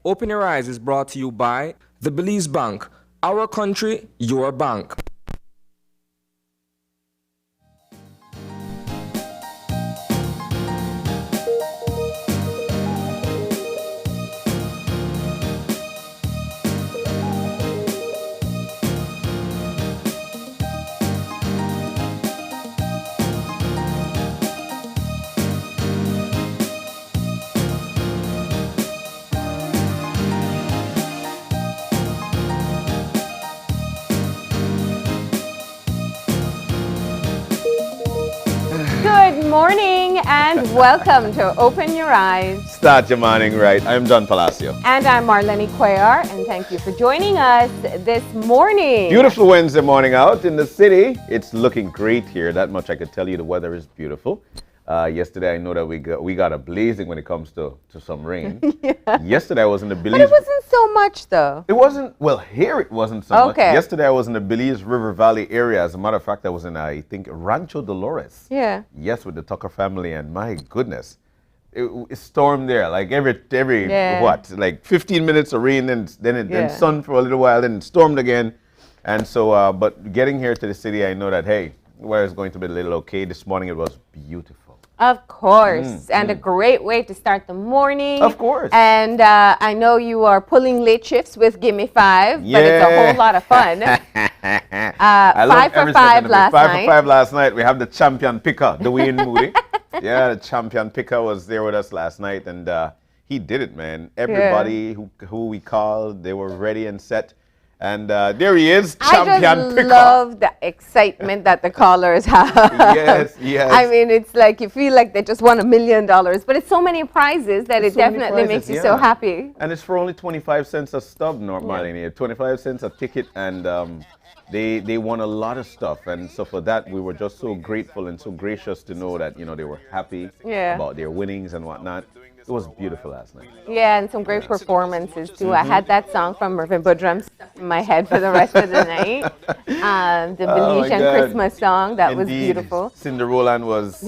Open Your Eyes is brought to you by the Belize Bank. Our country, your bank. Good morning and welcome to Open Your Eyes. Start your morning right. I'm John Palacio. And I'm Marlene Cuellar, and thank you for joining us this morning. Beautiful Wednesday morning out in the city. It's looking great here. That much I could tell you. The weather is beautiful. Yesterday I know that we got a blazing when it comes to some rain. Yeah. Yesterday I was in the Belize. But it wasn't so much though. It wasn't, well, here it wasn't so Okay. much. Yesterday I was in the Belize River Valley area. As a matter of fact, I was in, I think, Rancho Dolores. Yeah. Yes, with the Tucker family, and my goodness. It stormed there, like every Yeah. what, like 15 minutes of rain, and then Yeah. sun for a little while, then it stormed again. And so, but getting here to the city, I know that, hey, weather is going to be a little okay. This morning it was beautiful. Of course, and a great way to start the morning. Of course. And I know you are pulling late shifts with Gimme 5, but it's a whole lot of fun. I love 5 for every 5 second of it. last 5 night. for 5 last night. We have the champion picker, Dwayne Moody. Yeah, the champion picker was there with us last night, and he did it, man. Everybody who we called, they were ready and set. And there he is, champion picker. I just love the excitement that the callers have. Yes, yes. I mean, it's like you feel like they just won $1 million, but it's so many prizes that There's it so many definitely prizes, makes you so happy. And it's for only 25 cents a stub, normally. 25 cents a ticket, and they won a lot of stuff. And so for that, we were just so grateful and so gracious to know that, they were happy about their winnings and whatnot. It was beautiful last night. Yeah, and some great performances too. I had that song from Mervyn Budrum stuck in my head for the rest of the night. The Belizean Christmas song, that was beautiful. Cinderella was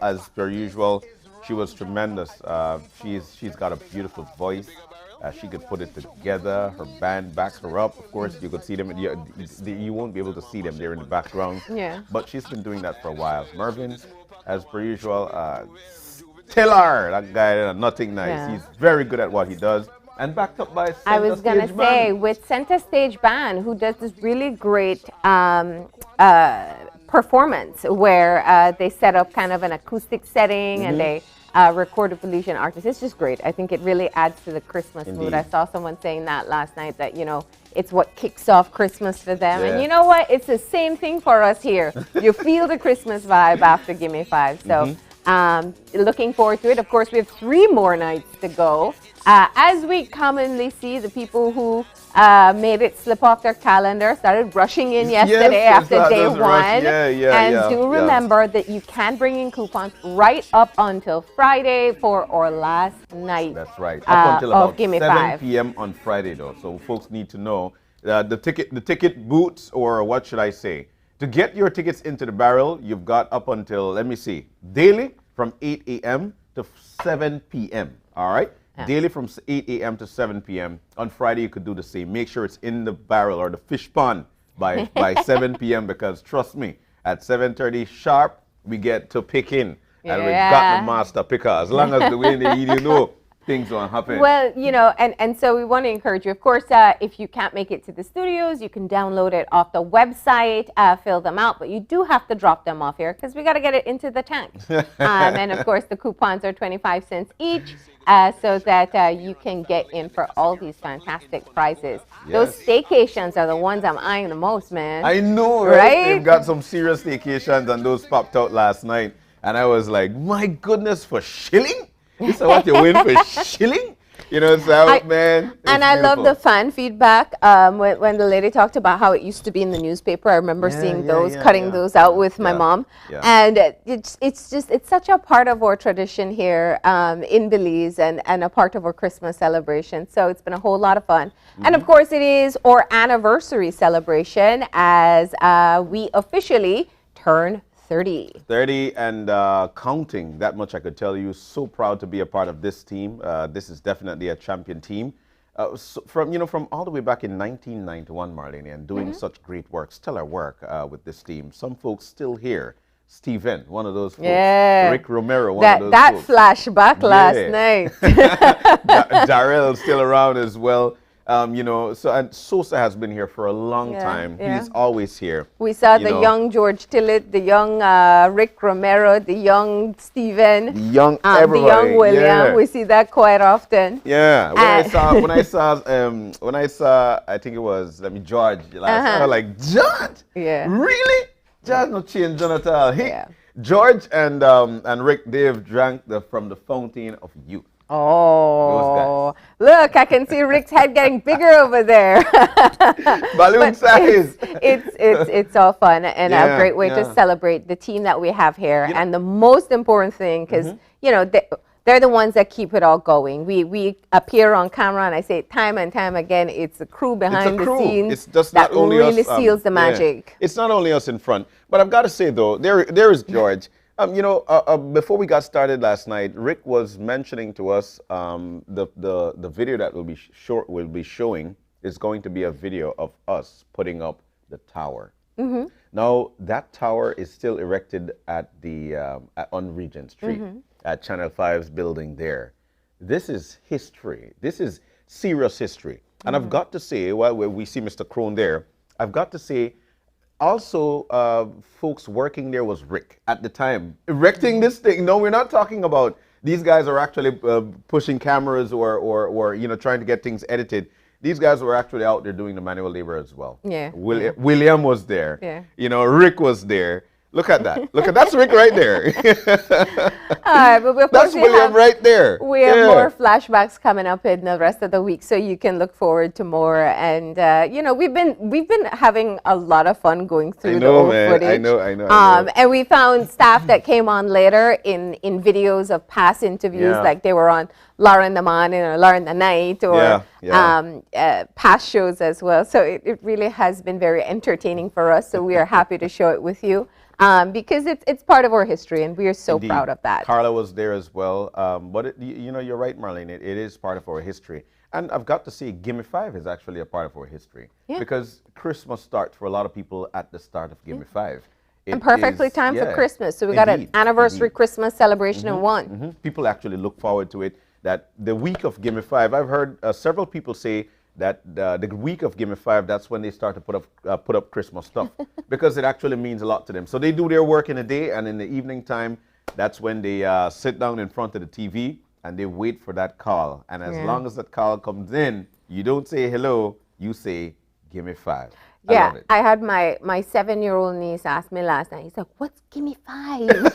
as per usual. She was tremendous. She's got a beautiful voice. She could put it together. Her band backs her up. Of course, you could see them. You won't be able to see them. They're in the background. Yeah. But she's been doing that for a while. Mervyn, as per usual, Taylor, that guy, nothing nice. Yeah. He's very good at what he does. And backed up by I was going to say, with Center Stage Band, who does this really great performance where they set up kind of an acoustic setting and they record a Belizean artist. It's just great. I think it really adds to the Christmas mood. I saw someone saying that last night, that, it's what kicks off Christmas for them. Yeah. And you know what? It's the same thing for us here. You feel the Christmas vibe after Gimme 5. So. Looking forward to it. Of course, we have 3 more nights to go. As we commonly see, the people who made it slip off their calendar started rushing in yesterday after day 1. Do remember that you can bring in coupons right up until Friday for our last night. That's right. Up until about Gimme 7 5. p.m. on Friday, though. So folks need to know the ticket booths, or what should I say? To get your tickets into the barrel, you've got up until, let me see, daily from 8 a.m. to 7 p.m. All right? Yeah. Daily from 8 a.m. to 7 p.m. On Friday, you could do the same. Make sure it's in the barrel or the fish pond by 7 p.m. because trust me, at 7:30 sharp, we get to pick in. And we've got the master picker. As long as the way they eat, things won't happen. Well, and so we want to encourage you. Of course, if you can't make it to the studios, you can download it off the website, fill them out, but you do have to drop them off here because we got to get it into the tank. And of course, the coupons are 25 cents each, so that you can get in for all these fantastic prizes. Yes. Those staycations are the ones I'm eyeing the most, man. I know, right? They've got some serious staycations, and those popped out last night. And I was like, my goodness, for shilling? This is what you win for shilling? Man. And I love the fan feedback. When the lady talked about how it used to be in the newspaper, I remember seeing those, cutting those out with my mom. Yeah. And it's such a part of our tradition here in Belize and a part of our Christmas celebration. So it's been a whole lot of fun. And of course, it is our anniversary celebration as we officially turn 30. 30 and counting. That much I could tell you. So proud to be a part of this team. This is definitely a champion team. From all the way back in 1991, Marlene, and doing such great work, stellar work with this team. Some folks still here. Steven, one of those folks. Yeah. Rick Romero, one of those that folks. flashback last night. Darrell still around as well. And Sosa has been here for a long time. Yeah. He's always here. We saw the young George Tillett, the young Rick Romero, the young Steven, The young the everybody. young William. Yeah. We see that quite often. Yeah, when I saw, I think it was George last. I was like, George, Yeah. really? George no change John at all. Yeah. George and Rick, they've drank from the fountain of youth. Oh, look, I can see Rick's head getting bigger over there. Balloon size. It's all fun and a Yeah, great way to yeah. celebrate the team that we have here. And the most important thing, because, they're the ones that keep it all going. We appear on camera, and I say it time and time again, it's the crew behind the scenes It's just that not only really us, seals the yeah. magic. It's not only us in front, but I've got to say though, there is George. Before we got started last night, Rick was mentioning to us the video that we'll be showing is going to be a video of us putting up the tower. Now that tower is still erected at on Regent Street at Channel 5's building there. This is history. This is serious history. And I've got to say, while we see Mr. Crone there, I've got to say, also, folks working there was Rick at the time. Erecting this thing, no, we're not talking about these guys are actually pushing cameras or trying to get things edited. These guys were actually out there doing the manual labor as well. Yeah. William was there. Yeah. Rick was there. Look at that. That's Rick right there. All right, but of That's course William right there. we have more flashbacks coming up in the rest of the week, so you can look forward to more. And we've been having a lot of fun going through the old footage. I know. And we found staff that came on later in videos of past interviews, like they were on Lauren the Morning or Lauren the Night or past shows as well. So it really has been very entertaining for us. So we are happy to show it with you. Because it's part of our history, and we are so Indeed. proud of that. Carla was there as well. But you're right, Marlene. It is part of our history. And I've got to say, Gimme 5 is actually a part of our history. Yeah. Because Christmas starts for a lot of people at the start of Gimme 5. And perfectly timed for Christmas. So we got an anniversary Christmas celebration in one. People actually look forward to it. That the week of Gimme 5, I've heard several people say that the week of Gimme 5, that's when they start to put up Christmas stuff because it actually means a lot to them. So they do their work in the day, and in the evening time, that's when they sit down in front of the TV and they wait for that call. And as long as that call comes in, you don't say hello, you say Gimme 5. I love it. I had my 7-year-old niece ask me last night. He's like, "What's Gimme 5?"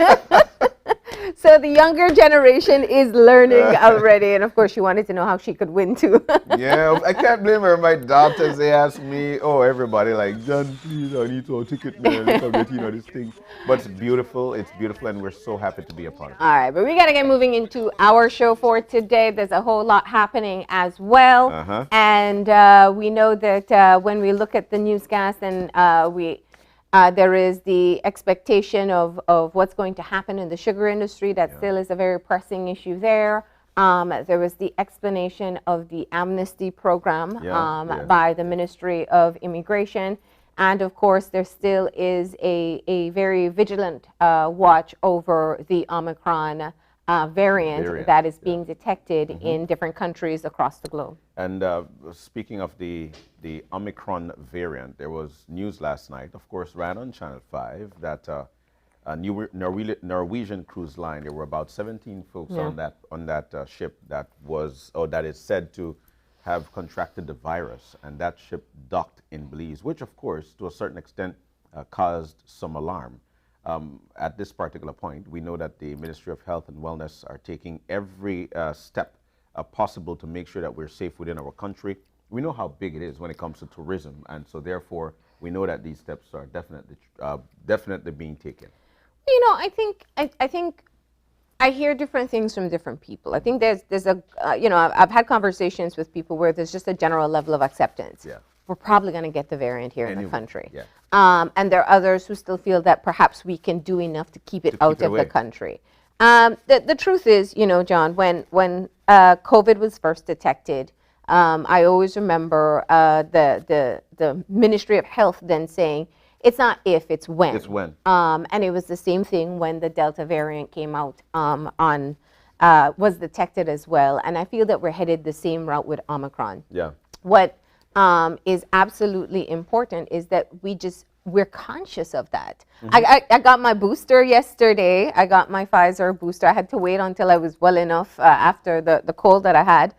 So the younger generation is learning already, and of course, she wanted to know how she could win too. Yeah, I can't blame her. My daughters, they ask me, everybody like, "John, please, I need to ticket me, this thing." But it's beautiful, and we're so happy to be a part of it. All right, but we got to get moving into our show for today. There's a whole lot happening as well, and we know that when we look at the newscast and there is the expectation of what's going to happen in the sugar industry. That still is a very pressing issue there. There was the explanation of the amnesty program by the Ministry of Immigration. And of course, there still is a very vigilant watch over the Omicron variant that is being detected in different countries across the globe. And speaking of the Omicron variant, there was news last night, of course, ran on Channel 5, that a new Norwegian cruise line, there were about 17 folks on that ship that is said to have contracted the virus, and that ship docked in Belize, which of course, to a certain extent, caused some alarm. At this particular point, we know that the Ministry of Health and Wellness are taking every step possible to make sure that we're safe within our country. We know how big it is when it comes to tourism, and so therefore we know that these steps are definitely being taken. I think I hear different things from different people. I think there's a I've had conversations with people where there's just a general level of acceptance we're probably going to get the variant here in the Anyway, country. yeah. And there are others who still feel that perhaps we can do enough to keep it out keep it of the away. country. The truth is, John, when COVID was first detected, I always remember the Ministry of Health then saying, it's not if, it's when. It's when. And it was the same thing when the Delta variant came out was detected as well. And I feel that we're headed the same route with Omicron. Yeah. What is absolutely important is that we're conscious of that. I got my booster yesterday. I got my Pfizer booster. I had to wait until I was well enough after the cold that I had.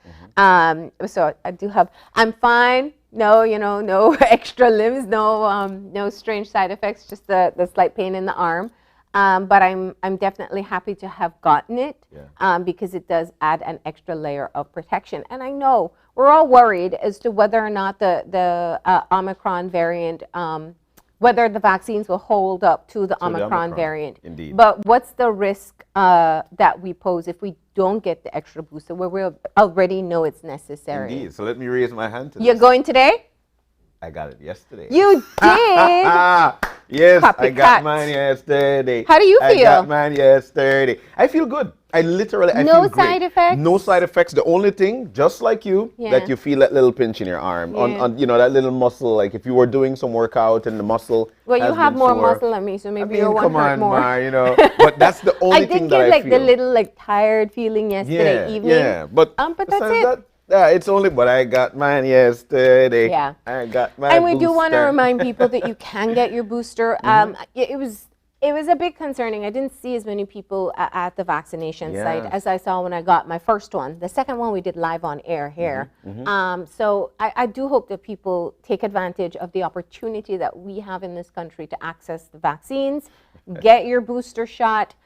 So I do have, I'm fine. No, no extra limbs, no strange side effects, just the slight pain in the arm. But I'm definitely happy to have gotten it because it does add an extra layer of protection. And I know we're all worried as to whether or not the Omicron variant, whether the vaccines will hold up to the Omicron variant. Indeed. But what's the risk that we pose if we don't get the extra booster where we already know it's necessary? Indeed. So let me raise my hand to You're this. going today? I got it yesterday. You did? Yes, I got Copycat. mine yesterday. How do you I feel? got mine yesterday. I feel good. I No feel great. side effects? No side effects. The only thing, just like you, Yeah. that you feel that little pinch in your arm, Yeah. on that little muscle, like if you were doing some workout and the muscle. Well, you has have been more sore. muscle than me, so I maybe mean, your one come hurt on, more. Ma, But that's the only I thing did that get I like feel. the little tired feeling yesterday evening. Yeah, but But that's besides it. that, yeah, it's only. But I got mine yesterday. Yeah. I got my. And we do want to booster. remind people that you can get your booster. It was a bit concerning. I didn't see as many people at the vaccination site Yes. as I saw when I got my first one. The second one we did live on air here. So I do hope that people take advantage of the opportunity that we have in this country to access the vaccines, get your booster shot.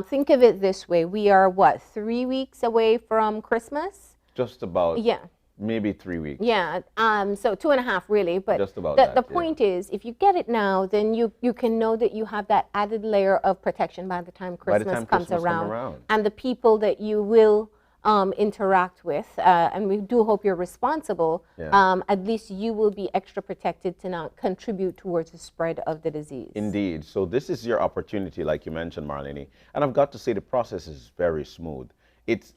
Think of it this way. We are, 3 weeks away from Christmas? Just about. Yeah. Maybe 3 weeks. Yeah, so 2.5 really, but Just about the that, yeah. point is, if you get it now, then you can know that you have that added layer of protection by the time Christmas, comes Christmas come around. around. And the people that you will interact with, and we do hope you're responsible, at least you will be extra protected to not contribute towards the spread of the disease. Indeed. So this is your opportunity, like you mentioned, Marlene. And I've got to say the process is very smooth.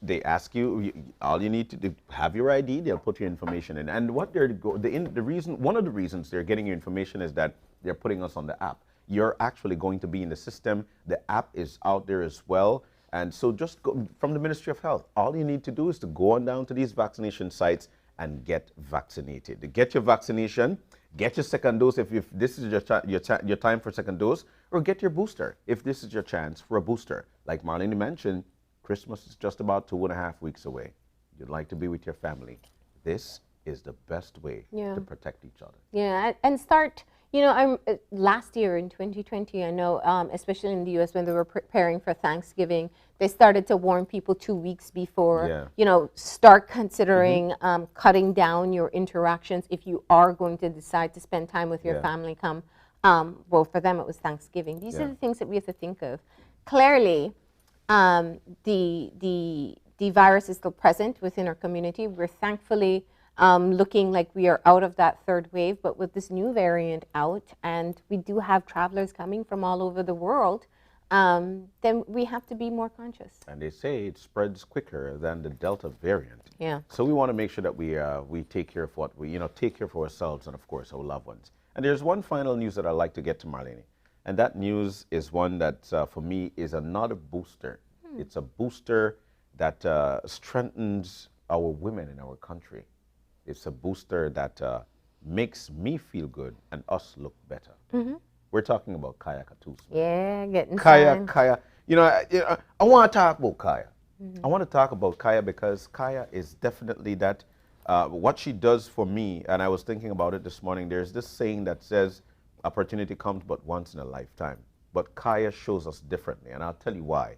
They ask you, all you need to do, have your ID, they'll put your information in. And what one of the reasons they're getting your information is that they're putting us on the app. You're actually going to be in the system. The app is out there as well. And so just go, from the Ministry of Health, all you need to do is to go on down to these vaccination sites and get vaccinated. Get your vaccination, get your second dose if this is your time for second dose, or get your booster if this is your chance for a booster. Like Marlene mentioned, Christmas is just about 2.5 weeks away. You'd like to be with your family. This is the best way to protect each other. Yeah, and start, last year in 2020, I know, especially in the U.S. when they were preparing for Thanksgiving, they started to warn people 2 weeks before, start considering cutting down your interactions if you are going to decide to spend time with your family well, for them it was Thanksgiving. These are the things that we have to think of. Clearly, the virus is still present within our community. We're thankfully looking like we are out of that third wave, but with this new variant out, and we do have travelers coming from all over the world, then we have to be more conscious. And they say it spreads quicker than the Delta variant. Yeah. So we want to make sure that we take care of take care of ourselves and of course our loved ones. And there's one final news that I'd like to get to, Marlene. And that news is one that, for me, is another booster. It's a booster that strengthens our women in our country. It's a booster that makes me feel good and us look better. We're talking about Kaya Katus. Yeah, getting Kaya, sun. Kaya. I want to talk about Kaya. I want to talk about Kaya because Kaya is definitely that, what she does for me, and I was thinking about it this morning, there's this saying that says, opportunity comes but once in a lifetime. But Kaya shows us differently, and I'll tell you why.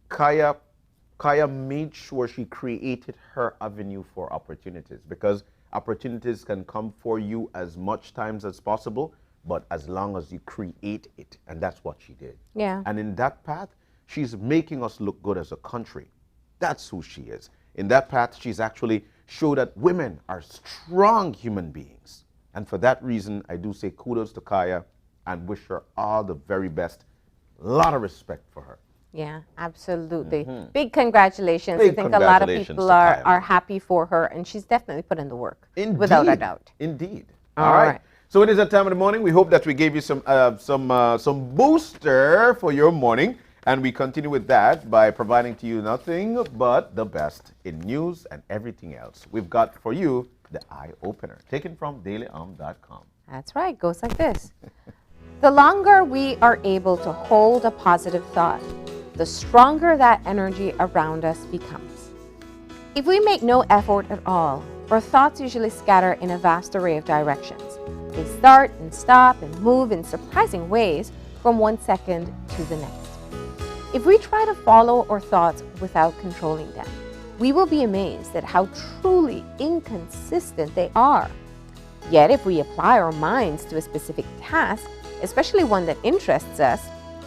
Kaya made sure she created her avenue for opportunities, because opportunities can come for you as much times as possible, but as long as you create it, and that's what she did. Yeah. And in that path, she's making us look good as a country. That's who she is. In that path, she's actually show that women are strong human beings. And for that reason, I do say kudos to Kaya and wish her all the very best. A lot of respect for her. Yeah, absolutely. Big congratulations. Big I think a lot of congratulations people to are, Kaya. are happy for her, and she's definitely put in the work, Indeed. without a doubt. Indeed. All All right. right. So it is that time of the morning. We hope that we gave you some booster for your morning, and we continue with that by providing to you nothing but the best in news and everything else. We've got for you the eye opener, taken from dailyom.com. That's right. Goes like this. The longer we are able to hold a positive thought, the stronger that energy around us becomes. If we make no effort at all, our thoughts usually scatter in a vast array of directions. They start and stop and move in surprising ways from one second to the next. If we try to follow our thoughts without controlling them, we will be amazed at how truly inconsistent they are. Yet if we apply our minds to a specific task, especially one that interests us,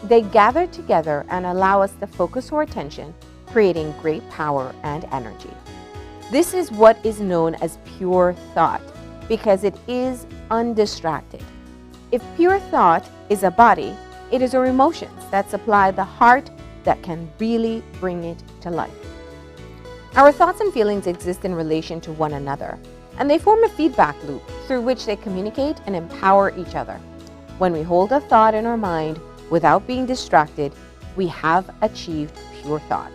they gather together and allow us to focus our attention, creating great power and energy. This is what is known as pure thought, because it is undistracted. If pure thought is a body, it is our emotions that supply the heart that can really bring it to life. Our thoughts and feelings exist in relation to one another, and they form a feedback loop through which they communicate and empower each other. When we hold a thought in our mind without being distracted, we have achieved pure thought.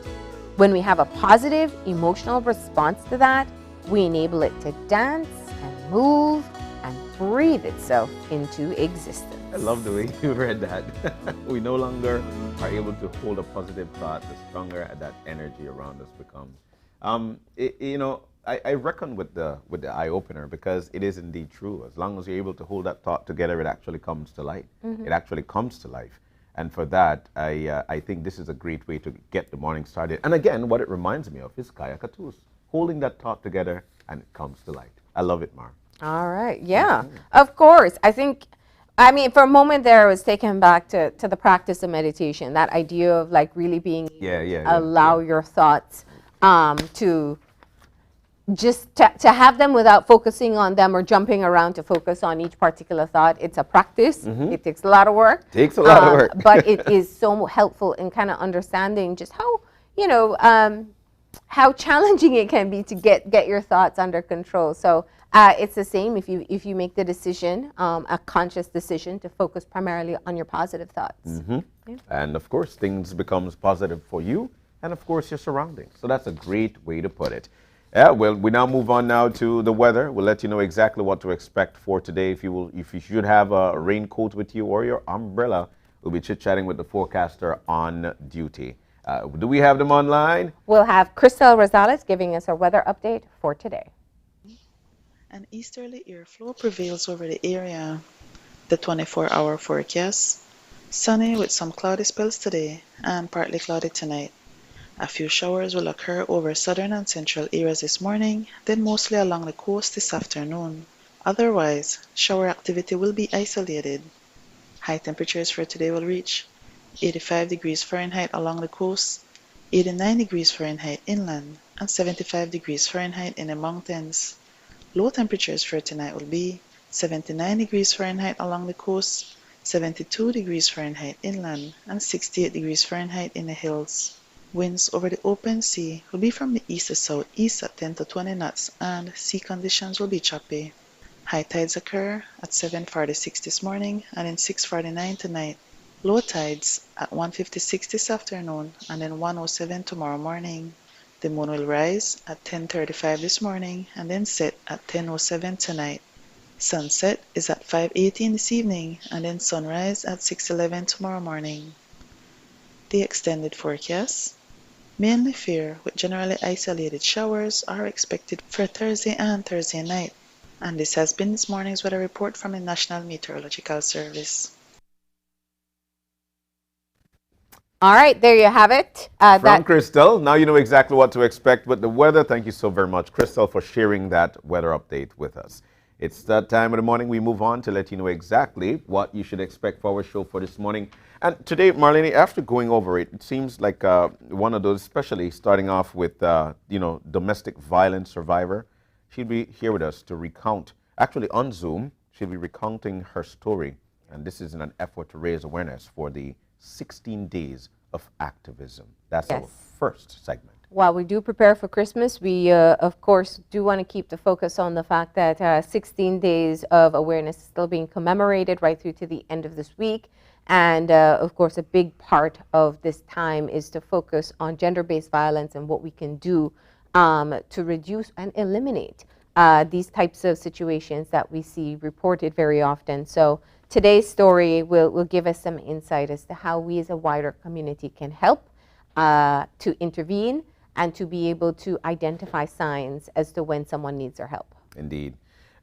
When we have a positive emotional response to that, we enable it to dance and move and breathe itself into existence. I love the way you read that. We no longer are able to hold a positive thought, the stronger that energy around us becomes. I reckon with the eye opener, because it is indeed true. As long as you're able to hold that thought together, it actually comes to light. It actually comes to life. And for that, I think this is a great way to get the morning started. And again, what it reminds me of is Kaya Katus, holding that thought together and it comes to light. I love it, Mar. All right. Yeah, of course. I mean, for a moment there, I was taken back to the practice of meditation, that idea of like really being allow your thoughts to just to have them without focusing on them or jumping around to focus on each particular thought. It's a practice. It takes a lot of work. Takes a lot of work. But it is so helpful in kind of understanding just how, how challenging it can be to get your thoughts under control. So it's the same if you make the decision, a conscious decision to focus primarily on your positive thoughts. Yeah. And of course, things becomes positive for you and of course your surroundings. So that's a great way to put it. Yeah, well, we now move on now to the weather. We'll let you know exactly what to expect for today. If you should have a raincoat with you or your umbrella, we'll be chit-chatting with the forecaster on duty. Do we have them online? We'll have Crystal Rosales giving us a weather update for today. An easterly airflow prevails over the area. The 24-hour forecast: sunny with some cloudy spells today and partly cloudy tonight. A few showers will occur over southern and central areas this morning, then mostly along the coast this afternoon. Otherwise, shower activity will be isolated. High temperatures for today will reach 85 degrees Fahrenheit along the coast, 89 degrees Fahrenheit inland, and 75 degrees Fahrenheit in the mountains. Low temperatures for tonight will be 79 degrees Fahrenheit along the coast, 72 degrees Fahrenheit inland, and 68 degrees Fahrenheit in the hills. Winds over the open sea will be from the east to southeast at 10 to 20 knots, and sea conditions will be choppy. High tides occur at 7:46 this morning and then 6:49 tonight. Low tides at 1:56 this afternoon and then 1:07 tomorrow morning. The moon will rise at 10:35 this morning and then set at 10:07 tonight. Sunset is at 5:18 this evening and then sunrise at 6:11 tomorrow morning. The extended forecast: mainly fair with generally isolated showers are expected for Thursday and Thursday night. And this has been this morning's weather report from the National Meteorological Service. All right, there you have it. From Crystal. Now you know exactly what to expect with the weather. Thank you so very much, Crystal, for sharing that weather update with us. It's that time of the morning we move on to let you know exactly what you should expect for our show for this morning. And today, Marlene, after going over it, it seems like one of those, especially starting off with, domestic violence survivor. She'll be here with us to recount, actually on Zoom, she'll be recounting her story. And this is in an effort to raise awareness for the 16 days of activism. That's our first segment. While we do prepare for Christmas, we, of course, do want to keep the focus on the fact that 16 days of awareness is still being commemorated right through to the end of this week. And, of course, a big part of this time is to focus on gender-based violence and what we can do to reduce and eliminate these types of situations that we see reported very often. So today's story will give us some insight as to how we as a wider community can help to intervene and to be able to identify signs as to when someone needs our help. Indeed.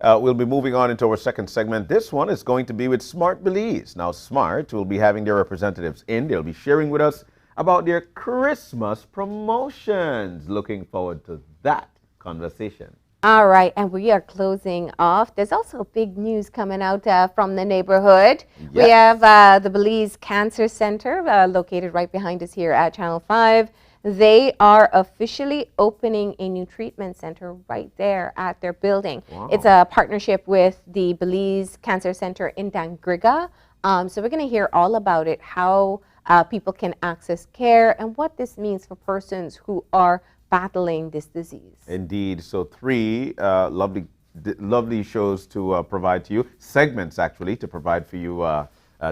We'll be moving on into our second segment. This one is going to be with Smart Belize. Now, Smart will be having their representatives in. They'll be sharing with us about their Christmas promotions. Looking forward to that conversation. All right, and we are closing off. There's also big news coming out from the neighborhood. Yes. We have the Belize Cancer Center located right behind us here at Channel 5. They are officially opening a new treatment center right there at their building. Wow. It's a partnership with the Belize Cancer Center in Dangriga. So we're going to hear all about it, how people can access care and what this means for persons who are battling this disease. Indeed. So 3 lovely shows to provide to you, segments actually to provide for you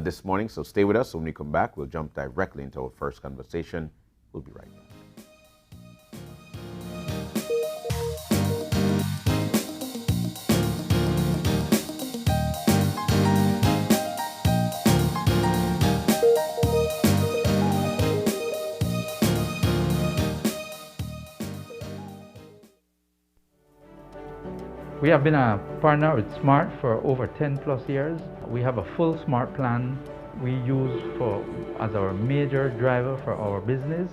this morning. So stay with us. When we come back, we'll jump directly into our first conversation. We'll be right back. We have been a partner with Smart for over 10 plus years. We have a full Smart plan we use as our major driver for our business.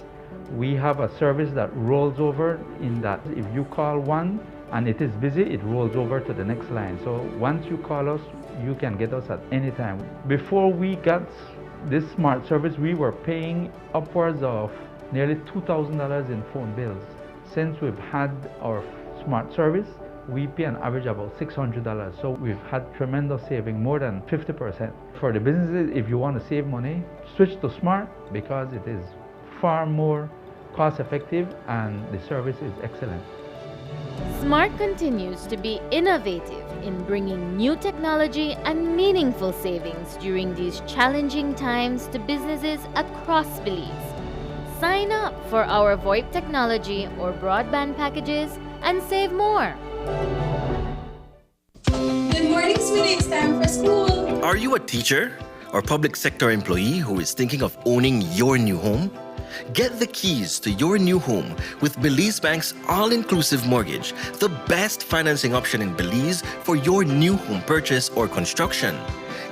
We have a service that rolls over in that if you call one and it is busy, it rolls over to the next line. So once you call us, you can get us at any time. Before we got this Smart service, we were paying upwards of nearly $2,000 in phone bills. Since we've had our Smart service, we pay an average about $600. So we've had tremendous saving, more than 50%. For the businesses, if you want to save money, switch to Smart because it is far more cost effective and the service is excellent. Smart continues to be innovative in bringing new technology and meaningful savings during these challenging times to businesses across Belize. Sign up for our VoIP technology or broadband packages and save more. Good morning, sweetie. It's time for school. Are you a teacher or public sector employee who is thinking of owning your new home? Get the keys to your new home with Belize Bank's all-inclusive mortgage, the best financing option in Belize for your new home purchase or construction.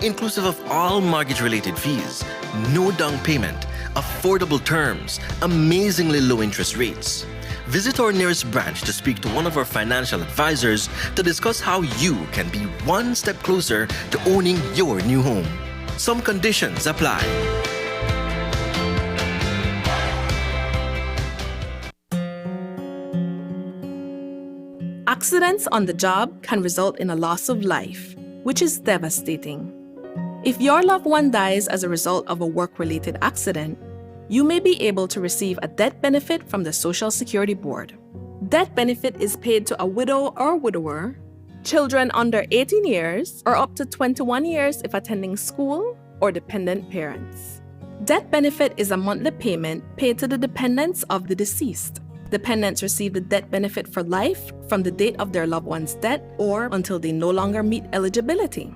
Inclusive of all mortgage-related fees, no down payment, affordable terms, amazingly low interest rates. Visit our nearest branch to speak to one of our financial advisors to discuss how you can be one step closer to owning your new home. Some conditions apply. Accidents on the job can result in a loss of life, which is devastating. If your loved one dies as a result of a work-related accident, you may be able to receive a death benefit from the Social Security Board. Death benefit is paid to a widow or widower, children under 18 years, or up to 21 years if attending school, or dependent parents. Death benefit is a monthly payment paid to the dependents of the deceased. Dependents receive the death benefit for life from the date of their loved one's death or until they no longer meet eligibility.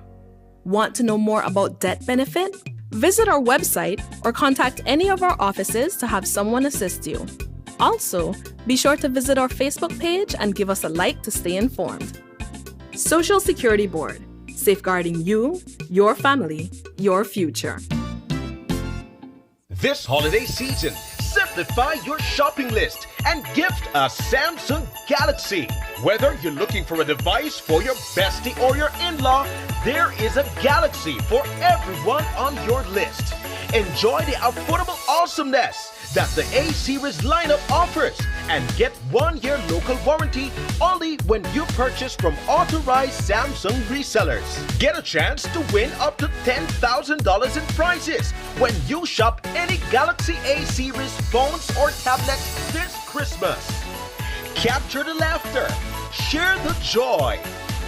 Want to know more about death benefit? Visit our website or contact any of our offices to have someone assist you. Also, be sure to visit our Facebook page and give us a like to stay informed. Social Security Board, safeguarding you, your family, your future. This holiday season, simplify your shopping list and gift a Samsung Galaxy. Whether you're looking for a device for your bestie or your in-law, there is a Galaxy for everyone on your list. Enjoy the affordable awesomeness that the A series lineup offers and get 1-year local warranty only when you purchase from authorized Samsung resellers. Get a chance to win up to $10,000 in prizes when you shop any Galaxy A series phones or tablets this Christmas. Capture the laughter, share the joy,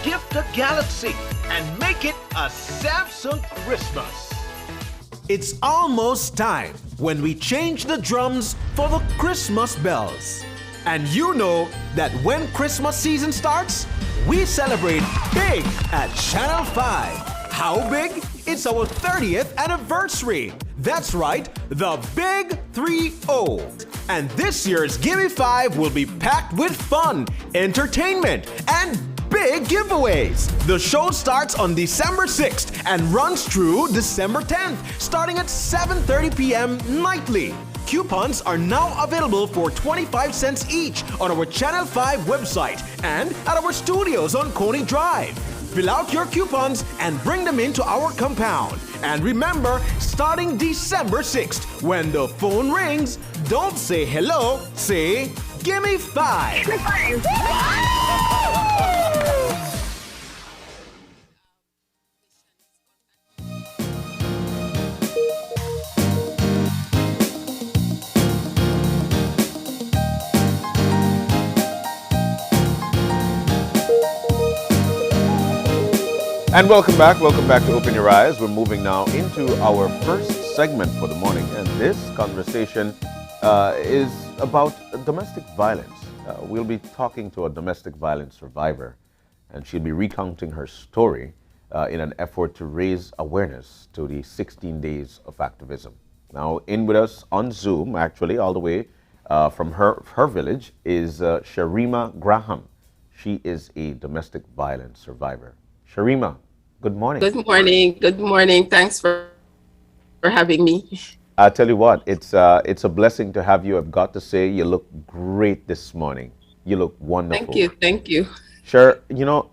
gift a Galaxy, and make it a Samsung Christmas. It's almost time when we change the drums for the Christmas bells. And you know that when Christmas season starts, we celebrate big at Channel 5. How big? It's our 30th anniversary. That's right, the Big 3-0. And this year's Gimme 5 will be packed with fun, entertainment, and big giveaways. The show starts on December 6th and runs through December 10th, starting at 7:30 p.m. nightly. Coupons are now available for 25 cents each on our Channel 5 website and at our studios on Coney Drive. Fill out your coupons and bring them into our compound. And remember, starting December 6th, when the phone rings, don't say hello, say, "Gimme 5." Gimme 5. And welcome back to Open Your Eyes. We're moving now into our first segment for the morning, and this conversation is about domestic violence. We'll be talking to a domestic violence survivor, and she'll be recounting her story in an effort to raise awareness to the 16 days of activism. Now, in with us on Zoom, actually, all the way from her village, is Sharima Graham. She is a domestic violence survivor. Sharima, good morning. Good morning. Good morning. Thanks for having me. I tell you what, it's a blessing to have you. I've got to say, you look great this morning. You look wonderful. Thank you. Thank you. Sure. You know,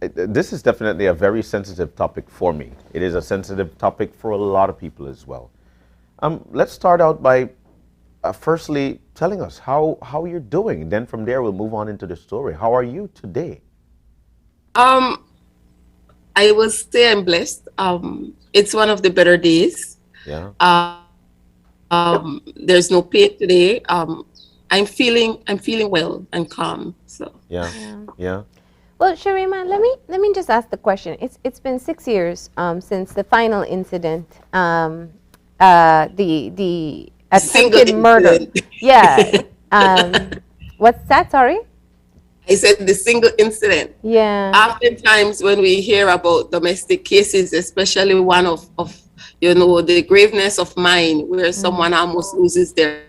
this is definitely a very sensitive topic for me. It is a sensitive topic for a lot of people as well. Let's start out by firstly telling us how you're doing. Then from there, we'll move on into the story. How are you today? I will say I'm blessed. It's one of the better days. Yeah. There's no pain today. I'm feeling well and calm. So. Yeah. Yeah. Well, Sharima, let me just ask the question. It's been 6 years since the final incident, the attempted murder. Yeah. What's that? Sorry. I said the single incident. Yeah. Oftentimes when we hear about domestic cases, especially one of the graveness of mind where someone almost loses their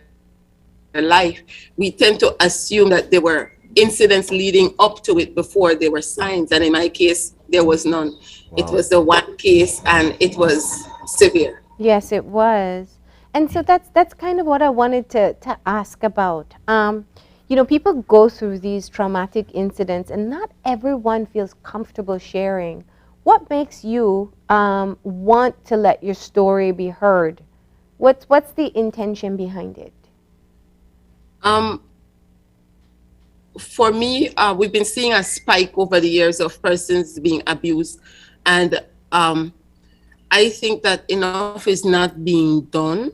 life, we tend to assume that there were incidents leading up to it before there were signs. And in my case, there was none. Wow. It was the one case and it was severe. Yes, it was. And so that's kind of what I wanted to ask about. People go through these traumatic incidents and not everyone feels comfortable sharing. What makes you want to let your story be heard? What's the intention behind it? For me, we've been seeing a spike over the years of persons being abused. And I think that enough is not being done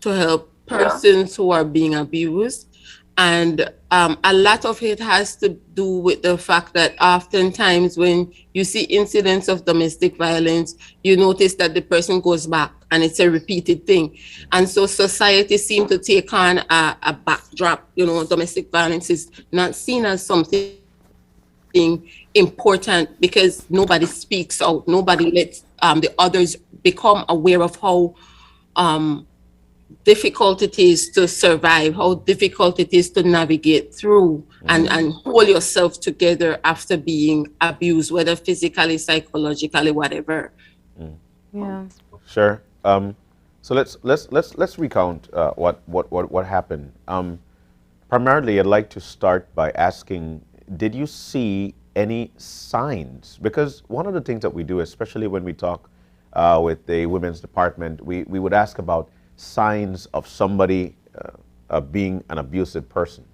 to help persons who are being abused. And a lot of it has to do with the fact that oftentimes when you see incidents of domestic violence, you notice that the person goes back and it's a repeated thing. And so society seems to take on a backdrop. Domestic violence is not seen as something important because nobody speaks out. Nobody lets the others become aware of how difficult it is to survive, how difficult it is to navigate through and hold yourself together after being abused, whether physically, psychologically, whatever. Yeah. Sure. So let's recount what happened. Primarily, I'd like to start by asking, did you see any signs? Because one of the things that we do, especially when we talk with the women's department, we would ask about signs of somebody being an abusive person?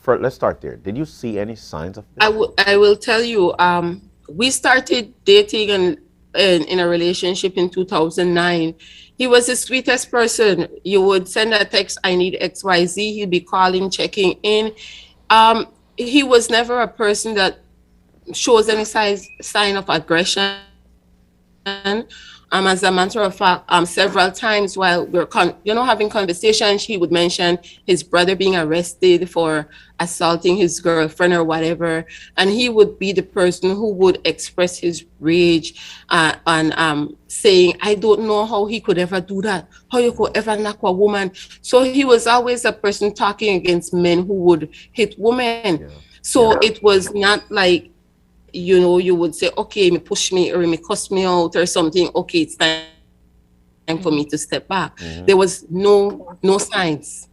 Let's start there. Did you see any signs of this? I will tell you, we started dating and in a relationship in 2009. He was the sweetest person. You would send a text, I need XYZ. He'd be calling, checking in. He was never a person that shows any sign of aggression. As a matter of fact, several times while we're having conversations, he would mention his brother being arrested for assaulting his girlfriend or whatever, and he would be the person who would express his rage and saying, "I don't know how he could ever do that. How you could ever knock a woman." So he was always a person talking against men who would hit women. Yeah. So it was not like, you would say, okay, me push me or me cuss me out or something. Okay, it's time for me to step back. Mm-hmm. There was no signs.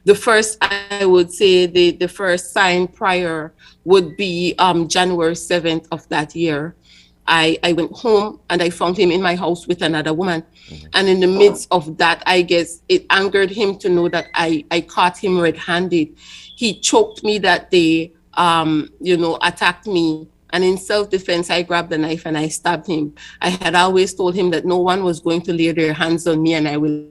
The first, I would say, the first sign prior would be January 7th of that year. I went home and I found him in my house with another woman. Mm-hmm. And in the midst of that, I guess it angered him to know that I caught him red-handed. He choked me that day, attacked me. And in self-defense, I grabbed the knife and I stabbed him. I had always told him that no one was going to lay their hands on me and I will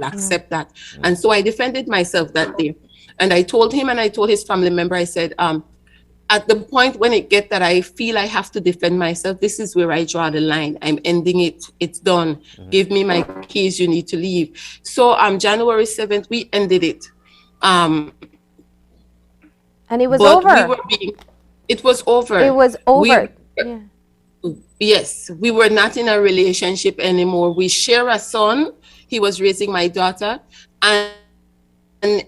accept that. And so I defended myself that day. And I told him and I told his family member, I said, at the point when it gets that I feel I have to defend myself, this is where I draw the line. I'm ending it. It's done. Mm-hmm. Give me my keys. You need to leave. So January 7th, we ended it. And it was over. It was over. It was over. Yes, we were not in a relationship anymore. We share a son. He was raising my daughter. And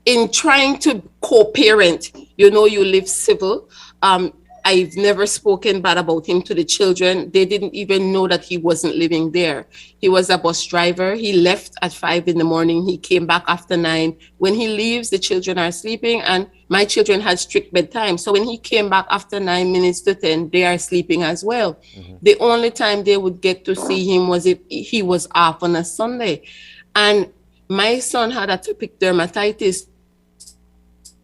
in trying to co-parent, you live civil. I've never spoken bad about him to the children. They didn't even know that he wasn't living there. He was a bus driver. He left at 5 a.m. He came back after 9. When he leaves, the children are sleeping and my children had strict bedtime. So when he came back after 9 minutes to 10, they are sleeping as well. Mm-hmm. The only time they would get to see him was if he was off on a Sunday. And my son had atopic dermatitis.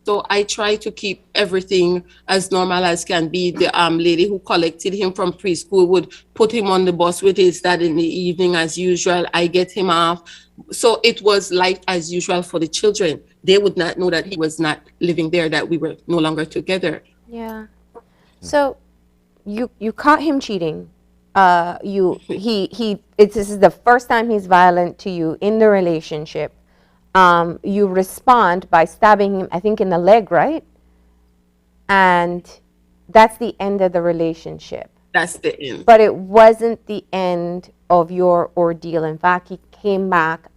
So I try to keep everything as normal as can be. The lady who collected him from preschool would put him on the bus with his dad in the evening as usual. I get him off. So it was life as usual for the children. They would not know that he was not living there, that we were no longer together. Yeah. So you caught him cheating. This is the first time he's violent to you in the relationship. You respond by stabbing him, I think, in the leg, right? And that's the end of the relationship. That's the end. But it wasn't the end of your ordeal. In fact, he came back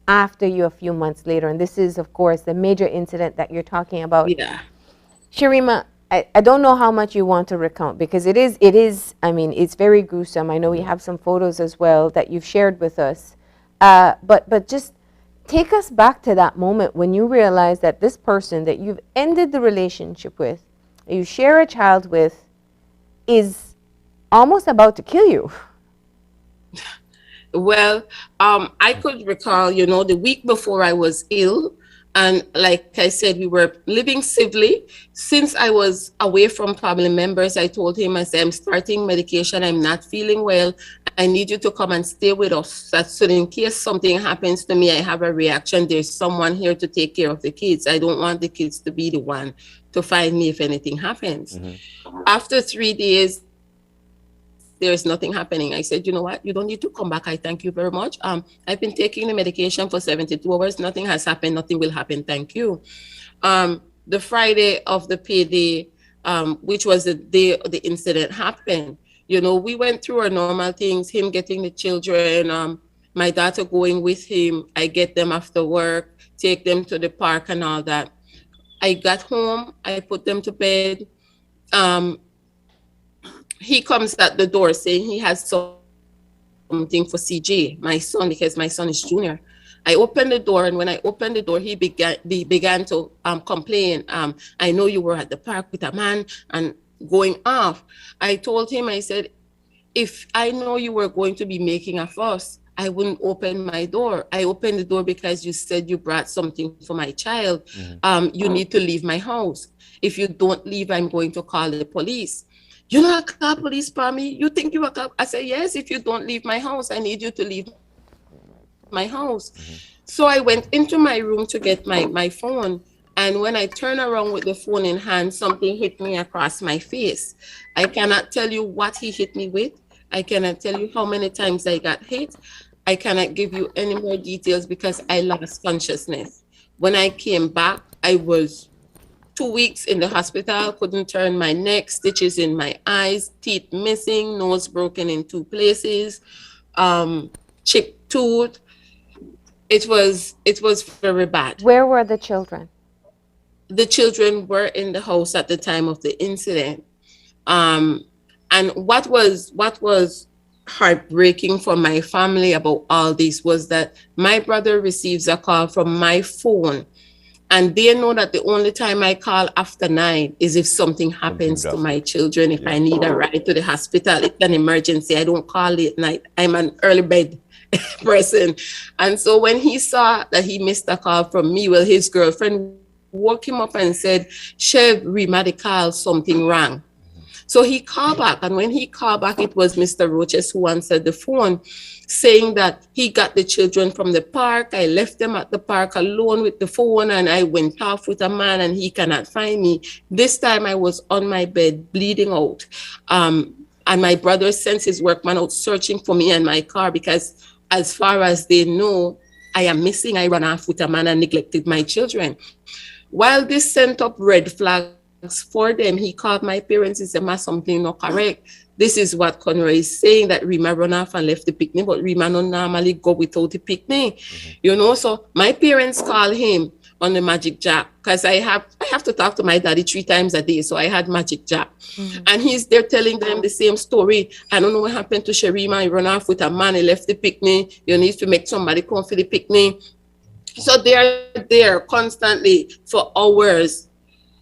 after you a few months later. And this is, of course, the major incident that you're talking about. Yeah. Sharima, I don't know how much you want to recount because it is, I mean, it's very gruesome. I know we have some photos as well that you've shared with us. But just take us back to that moment when you realized that this person that you've ended the relationship with, that you share a child with, is almost about to kill you. Well, I could recall, the week before I was ill, and like I said, we were living civilly. Since I was away from family members, I told him, I said, I'm starting medication. I'm not feeling well. I need you to come and stay with us. So in case something happens to me, I have a reaction. There's someone here to take care of the kids. I don't want the kids to be the one to find me if anything happens. Mm-hmm. After 3 days, there's nothing happening. I said, you know what? You don't need to come back. I thank you very much. I've been taking the medication for 72 hours. Nothing has happened. Nothing will happen. Thank you. The Friday of the payday, which was the day the incident happened, we went through our normal things, him getting the children, my daughter going with him. I get them after work, take them to the park and all that. I got home. I put them to bed. He comes at the door saying he has something for CJ, my son, because my son is junior. I opened the door, and when I opened the door, he began to complain. I know you were at the park with a man, and going off. I told him, I said, if I know you were going to be making a fuss, I wouldn't open my door. I opened the door because you said you brought something for my child. You need to leave my house. If you don't leave, I'm going to call the police. You know, call police for me? You think you are call? I said, yes, if you don't leave my house, I need you to leave my house. So I went into my room to get my phone. And when I turned around with the phone in hand, something hit me across my face. I cannot tell you what he hit me with. I cannot tell you how many times I got hit. I cannot give you any more details because I lost consciousness. When I came back, I was 2 weeks in the hospital, couldn't turn my neck, stitches in my eyes, teeth missing, nose broken in 2 places, chipped tooth. It was very bad. Where were the children? The children were in the house at the time of the incident. And what was heartbreaking for my family about all this was that my brother receives a call from my phone, and they know that the only time I call after 9 is if something happens to my children, if I need a ride to the hospital, it's an emergency. I don't call late night. I'm an early bed person. And so when he saw that he missed a call from me, well, his girlfriend woke him up and said, Chev, Rima, the call, something wrong. So he called back, and when he called back, it was Mr. Roches who answered the phone, saying that he got the children from the park. I left them at the park alone with the phone, and I went off with a man, and he cannot find me. This time I was on my bed, bleeding out. And my brother sent his workman out searching for me and my car, because as far as they know, I am missing. I ran off with a man and neglected my children. While this sent up red flags for them, he called my parents and said, Ma, something not correct. This is what Conroy is saying, that Rima run off and left the picnic, but Rima don't normally go without the picnic. You know, so my parents call him on the Magic Jack, because I have to talk to my daddy 3 times a day, so I had Magic Jack. And he's there telling them the same story. I don't know what happened to Sherima. He run off with a man, he left the picnic. You need to make somebody come for the picnic. So they're there constantly for hours.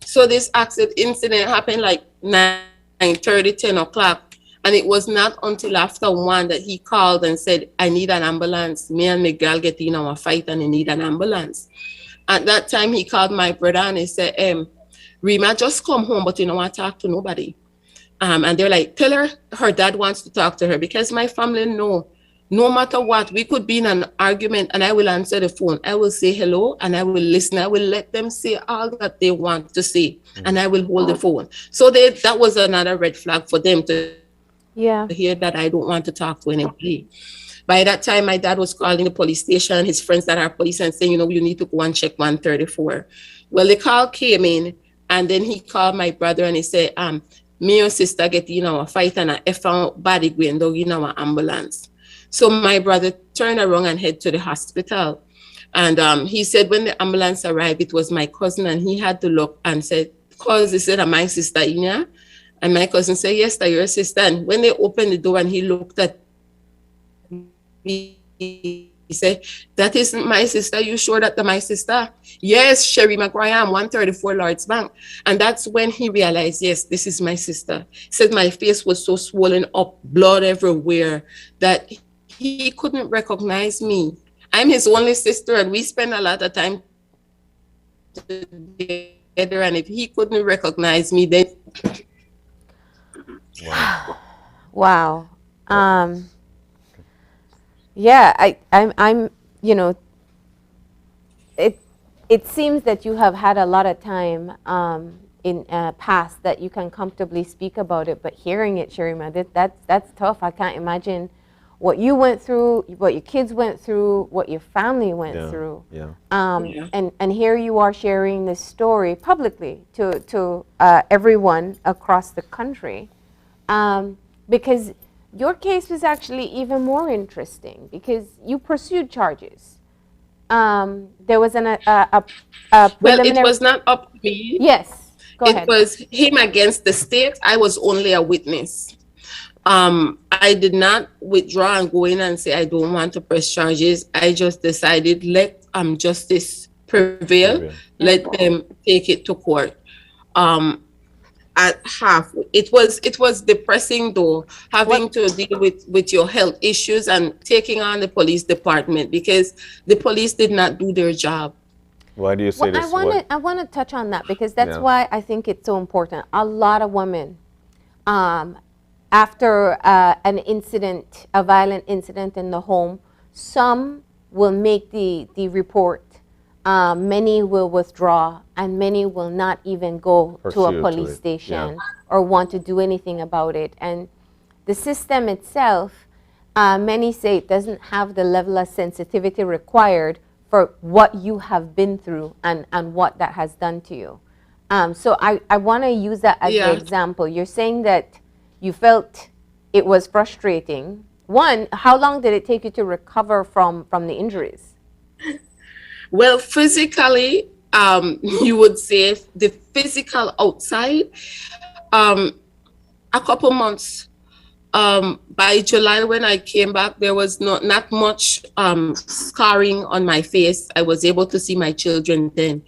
So this incident happened like 9:30, 10 o'clock. And it was not until after 1 that he called and said, I need an ambulance. Me and Miguel get in our fight and I need an ambulance. At that time, he called my brother and he said, Rima, just come home, but you don't want to talk to nobody. And they're like, tell her dad wants to talk to her, because my family know, no matter what, we could be in an argument and I will answer the phone. I will say hello and I will listen. I will let them say all that they want to say and I will hold the phone. So that was another red flag for them to hear that I don't want to talk to anybody. By that time, my dad was calling the police station, his friends that are police, and saying, you know, you need to go and check 134. Well, the call came in, and then he called my brother and he said, me and sister get in our fight and I found body going down in our ambulance. So my brother turned around and head to the hospital. And he said when the ambulance arrived, it was my cousin, and he had to look and said, cause he said, am my sister in here? And my cousin said, yes, that's your sister. And when they opened the door and he looked at me, he said, that isn't my sister. You sure that's my sister? Yes, Sherry McGuire, 134 Lord's Bank. And that's when he realized, yes, this is my sister. He said my face was so swollen up, blood everywhere, that he couldn't recognize me. I'm his only sister, and we spend a lot of time together. And if he couldn't recognize me, then wow. Yeah, I'm you know, it seems that you have had a lot of time in past that you can comfortably speak about it, but hearing it, Sherima, that's tough. I can't imagine what you went through, what your kids went through, what your family went through. And here you are sharing this story publicly to everyone across the country, because your case was actually even more interesting because you pursued charges. There was a preliminary... Well, it was not up to me. Yes, go ahead. It was him against the state. I was only a witness. I did not withdraw and go in and say I don't want to press charges. I just decided let justice prevail. Let them take it to court. at half. It was depressing though, having to deal with your health issues and taking on the police department because the police did not do their job. Why do you say Well, this? I want to touch on that because that's Yeah. why I think it's so important. A lot of women, after an incident, a violent incident in the home, some will make the report. Many will withdraw, and many will not even go to a Pursue police it, station yeah. or want to do anything about it. And the system itself, many say it doesn't have the level of sensitivity required for what you have been through and what that has done to you. So I want to use that as Yeah. the example. You're saying that you felt it was frustrating. One, how long did it take you to recover from the injuries? Well, physically, you would say the physical outside, um, a couple months. By July, when I came back, there was not much scarring on my face. I was able to see my children then.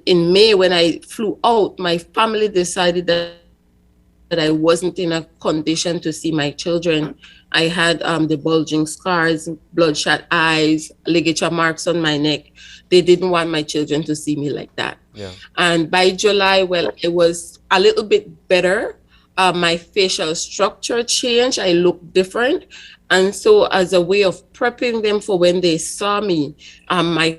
In May, when I flew out, my family decided that I wasn't in a condition to see my children. I had the bulging scars, bloodshot eyes, ligature marks on my neck. They didn't want my children to see me like that. Yeah. And by July, well, it was a little bit better. My facial structure changed. I looked different. And so as a way of prepping them for when they saw me, my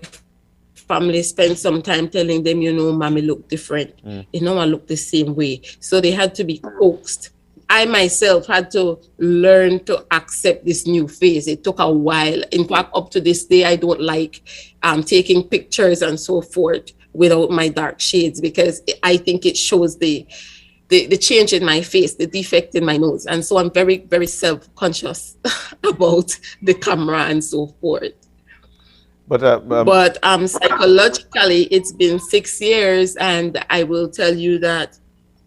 family spent some time telling them, mommy look different. I look the same way. So they had to be coaxed. I myself had to learn to accept this new face. It took a while. In fact, up to this day, I don't like taking pictures and so forth without my dark shades because I think it shows the change in my face, the defect in my nose. And so I'm very, very self-conscious about the camera and so forth. But psychologically, it's been 6 years, and I will tell you that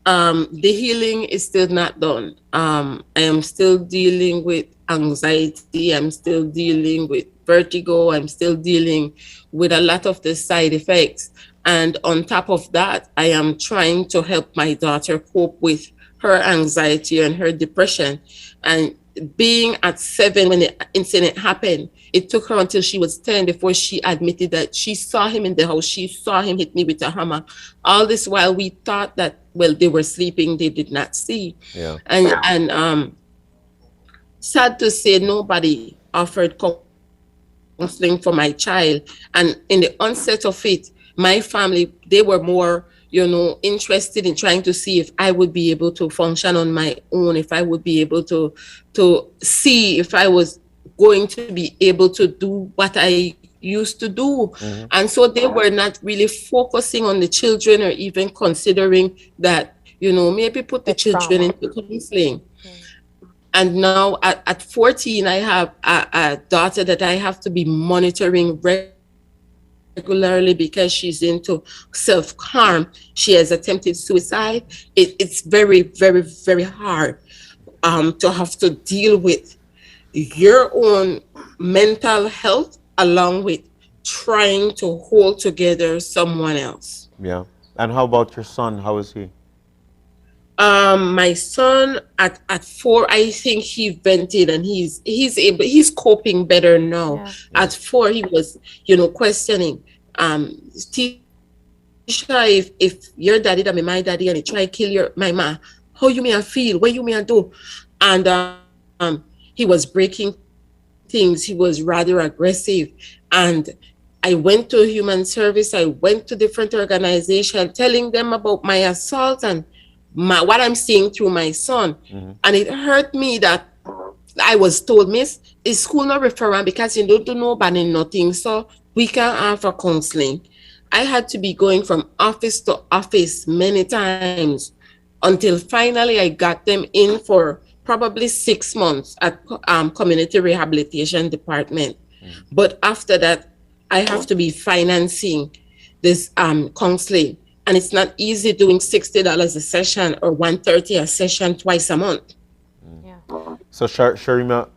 the healing is still not done. I am still dealing with anxiety. I'm still dealing with vertigo. I'm still dealing with a lot of the side effects. And on top of that, I am trying to help my daughter cope with her anxiety and her depression. And being at 7 when the incident happened, it took her until she was 10 before she admitted that she saw him in the house. She saw him hit me with a hammer. All this while we thought that, well, they were sleeping, they did not see. Yeah. And sad to say, nobody offered counseling for my child. And in the onset of it, my family, they were more, interested in trying to see if I would be able to function on my own, if I would be able to see if I was going to be able to do what I used to do. And so they were not really focusing on the children or even considering that, maybe put the children into counseling. And now at 14, I have a daughter that I have to be monitoring regularly because she's into self-harm. She has attempted suicide. It's very, very, very hard to have to deal with your own mental health along with trying to hold together someone else. Yeah. And how about your son? How is he? My son at 4, I think he vented and he's coping better now. Yeah. At 4, he was, questioning, Tisha, if your daddy that be my daddy and he try to kill my ma, how you may I feel? What you may I do? And he was breaking things. He was rather aggressive. And I went to human service. I went to different organizations telling them about my assault and what I'm seeing through my son. And it hurt me that I was told, Miss, is school not referring because you don't do nobody nothing, so we can offer counseling. I had to be going from office to office many times until finally I got them in for probably 6 months at community rehabilitation department. But after that, I have to be financing this counseling. And it's not easy doing $60 a session or $130 a session twice a month. Yeah. So Sharima,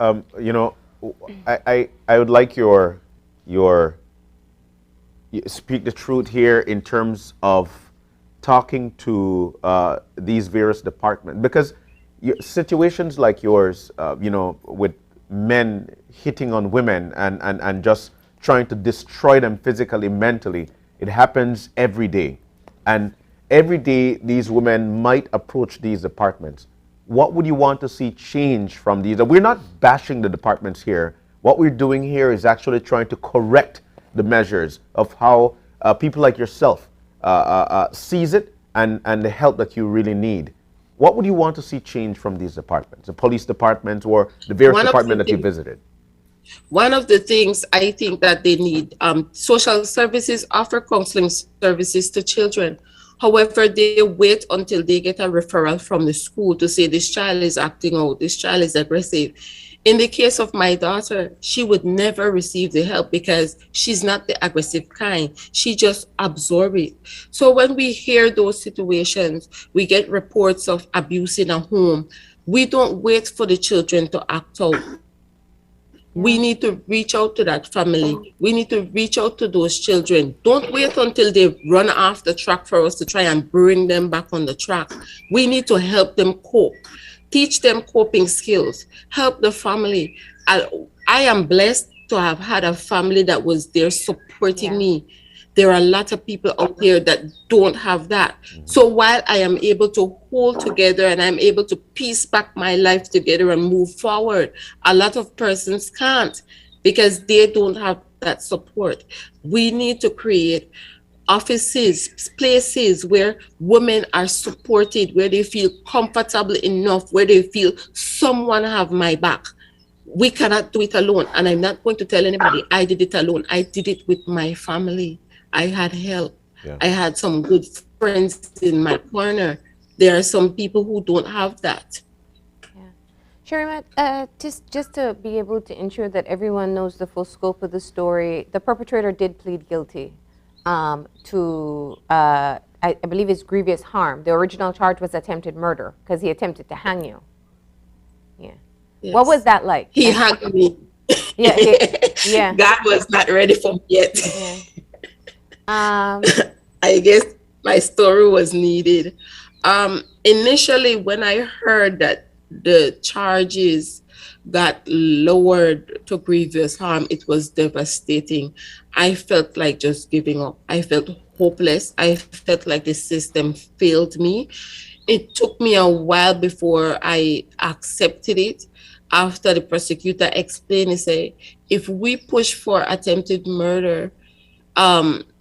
I would like you speak the truth here in terms of talking to these various departments? Because situations like yours, with men hitting on women and just trying to destroy them physically, mentally, it happens every day. And every day these women might approach these departments. What would you want to see change from these? We're not bashing the departments here. What we're doing here is actually trying to correct the measures of how people like yourself sees it and the help that you really need. What would you want to see change from these departments, the police departments or the various departments that you visited? One of the things I think that they need, social services offer counseling services to children. However, they wait until they get a referral from the school to say this child is acting out, this child is aggressive. In the case of my daughter, she would never receive the help because she's not the aggressive kind. She just absorbs it. So when we hear those situations, we get reports of abuse in a home. We don't wait for the children to act out. We need to reach out to that family. We need to reach out to those children. Don't wait until they run off the track for us to try and bring them back on the track. We need to help them cope. Teach them coping skills, help the family. I am blessed to have had a family that was there supporting me. There are a lot of people out there that don't have that. So while I am able to hold together and I'm able to piece back my life together and move forward, a lot of persons can't because they don't have that support. We need to create offices, places where women are supported, where they feel comfortable enough, where they feel someone have my back. We cannot do it alone. And I'm not going to tell anybody I did it alone. I did it with my family. I had help. Yeah. I had some good friends in my corner. There are some people who don't have that. Sherry, just to be able to ensure that everyone knows the full scope of the story, the perpetrator did plead guilty to, I believe it's grievous harm. The original charge was attempted murder because he attempted to hang you. Yeah. Yes. What was that like? He hung me. Yeah. Yeah. God was not ready for me yet. Yeah. I guess my story was needed. Initially, when I heard that the charges got lowered to grievous harm, it was devastating. I felt like just giving up. I felt hopeless. I felt like the system failed me. It took me a while before I accepted it. After the prosecutor explained, he said, if we push for attempted murder,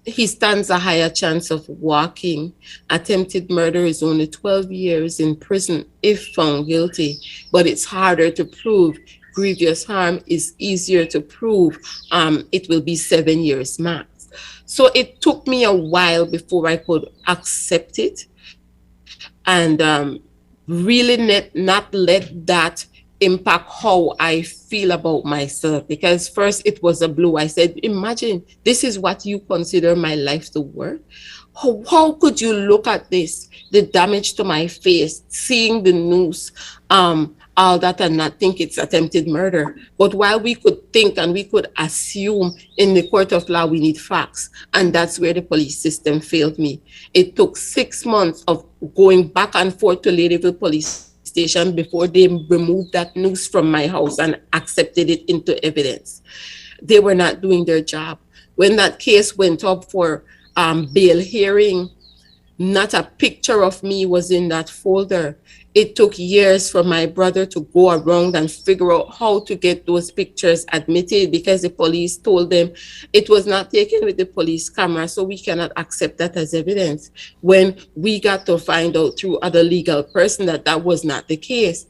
he stands a higher chance of walking. Attempted murder is only 12 years in prison if found guilty, but it's harder to prove. Grievous harm is easier to prove. It will be 7 years max. So it took me a while before I could accept it and really not let that impact how I feel about myself, because first it was a blow. I said, imagine this is what you consider my life to worth. How could you look at this, the damage to my face, seeing the news, all that, and not think it's attempted murder? But while we could think and we could assume, in the court of law we need facts, and that's where the police system failed me. It took 6 months of going back and forth to Ladyville Police Station before they removed that news from my house and accepted it into evidence. They were not doing their job. When that case went up for bail hearing, not a picture of me was in that folder. It took years for my brother to go around and figure out how to get those pictures admitted, because the police told them it was not taken with the police camera, so we cannot accept that as evidence. When we got to find out through other legal person that that was not the case.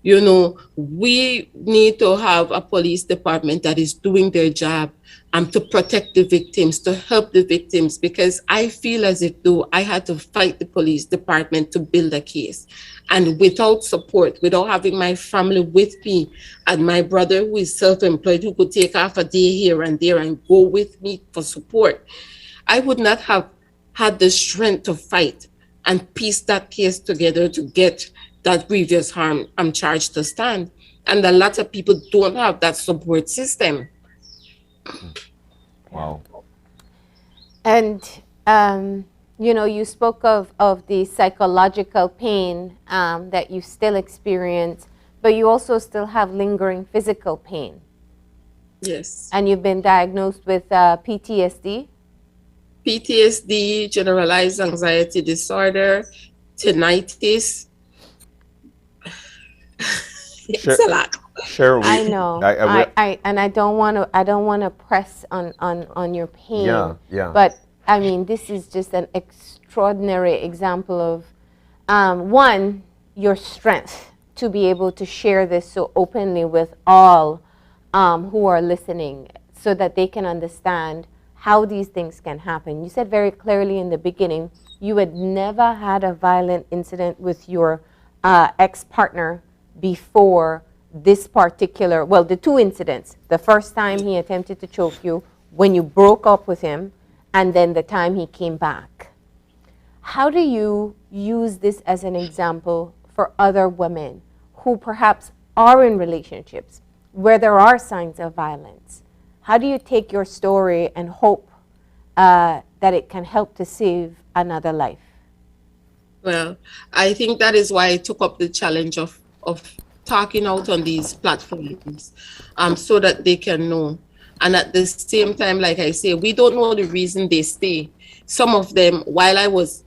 You know, we need to have a police department that is doing their job to protect the victims, to help the victims, because I feel as if though I had to fight the police department to build a case. And without support, without having my family with me and my brother who is self-employed, who could take off a day here and there and go with me for support, I would not have had the strength to fight and piece that case together to get that grievous harm I'm charged to stand. And a lot of people don't have that support system. Wow. And You know, you spoke of the psychological pain that you still experience, but you also still have lingering physical pain. Yes. And you've been diagnosed with PTSD? PTSD, generalized anxiety disorder, tinnitus. It's a lot. Sure, I know. And I don't want to press on your pain. Yeah, yeah. But I mean, this is just an extraordinary example of one, your strength to be able to share this so openly with all who are listening, so that they can understand how these things can happen. You said very clearly in the beginning you had never had a violent incident with your ex-partner before this particular, well, the two incidents. The first time he attempted to choke you, when you broke up with him, and then the time he came back. How do you use this as an example for other women who perhaps are in relationships where there are signs of violence? How do you take your story and hope that it can help to save another life? Well, I think that is why I took up the challenge of talking out on these platforms, so that they can know. And at the same time, like I say, we don't know the reason they stay. Some of them, while I was,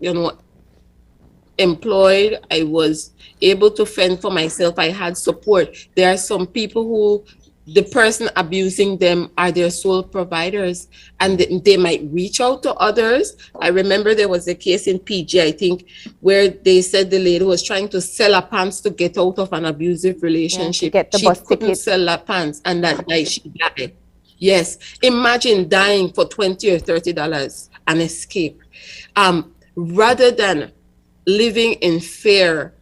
employed, I was able to fend for myself. I had support. There are some people who the person abusing them are their sole providers, and they might reach out to others. I remember there was a case in PG, I think, where they said the lady was trying to sell her pants to get out of an abusive relationship. Yeah, to get the she bus couldn't ticket. sell her pants, and that night she died. Yes, imagine dying for $20 or $30 and escape. Rather than living in fear,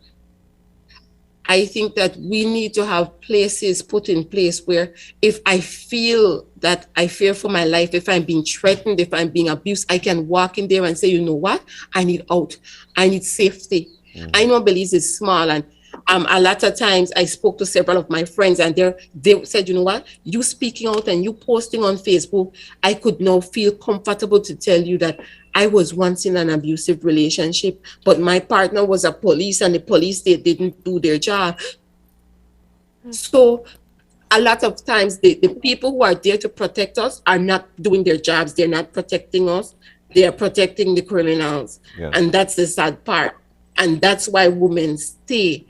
I think that we need to have places put in place where if I feel that I fear for my life, if I'm being threatened, if I'm being abused, I can walk in there and say, you know what? I need out. I need safety. I know Belize is small, and a lot of times I spoke to several of my friends, and they said, you know what? You speaking out and you posting on Facebook, I could now feel comfortable to tell you that I was once in an abusive relationship, but my partner was a police, and the police, they didn't do their job. So a lot of times the people who are there to protect us are not doing their jobs. They're not protecting us. They are protecting the criminals. Yeah. And that's the sad part. And that's why women stay,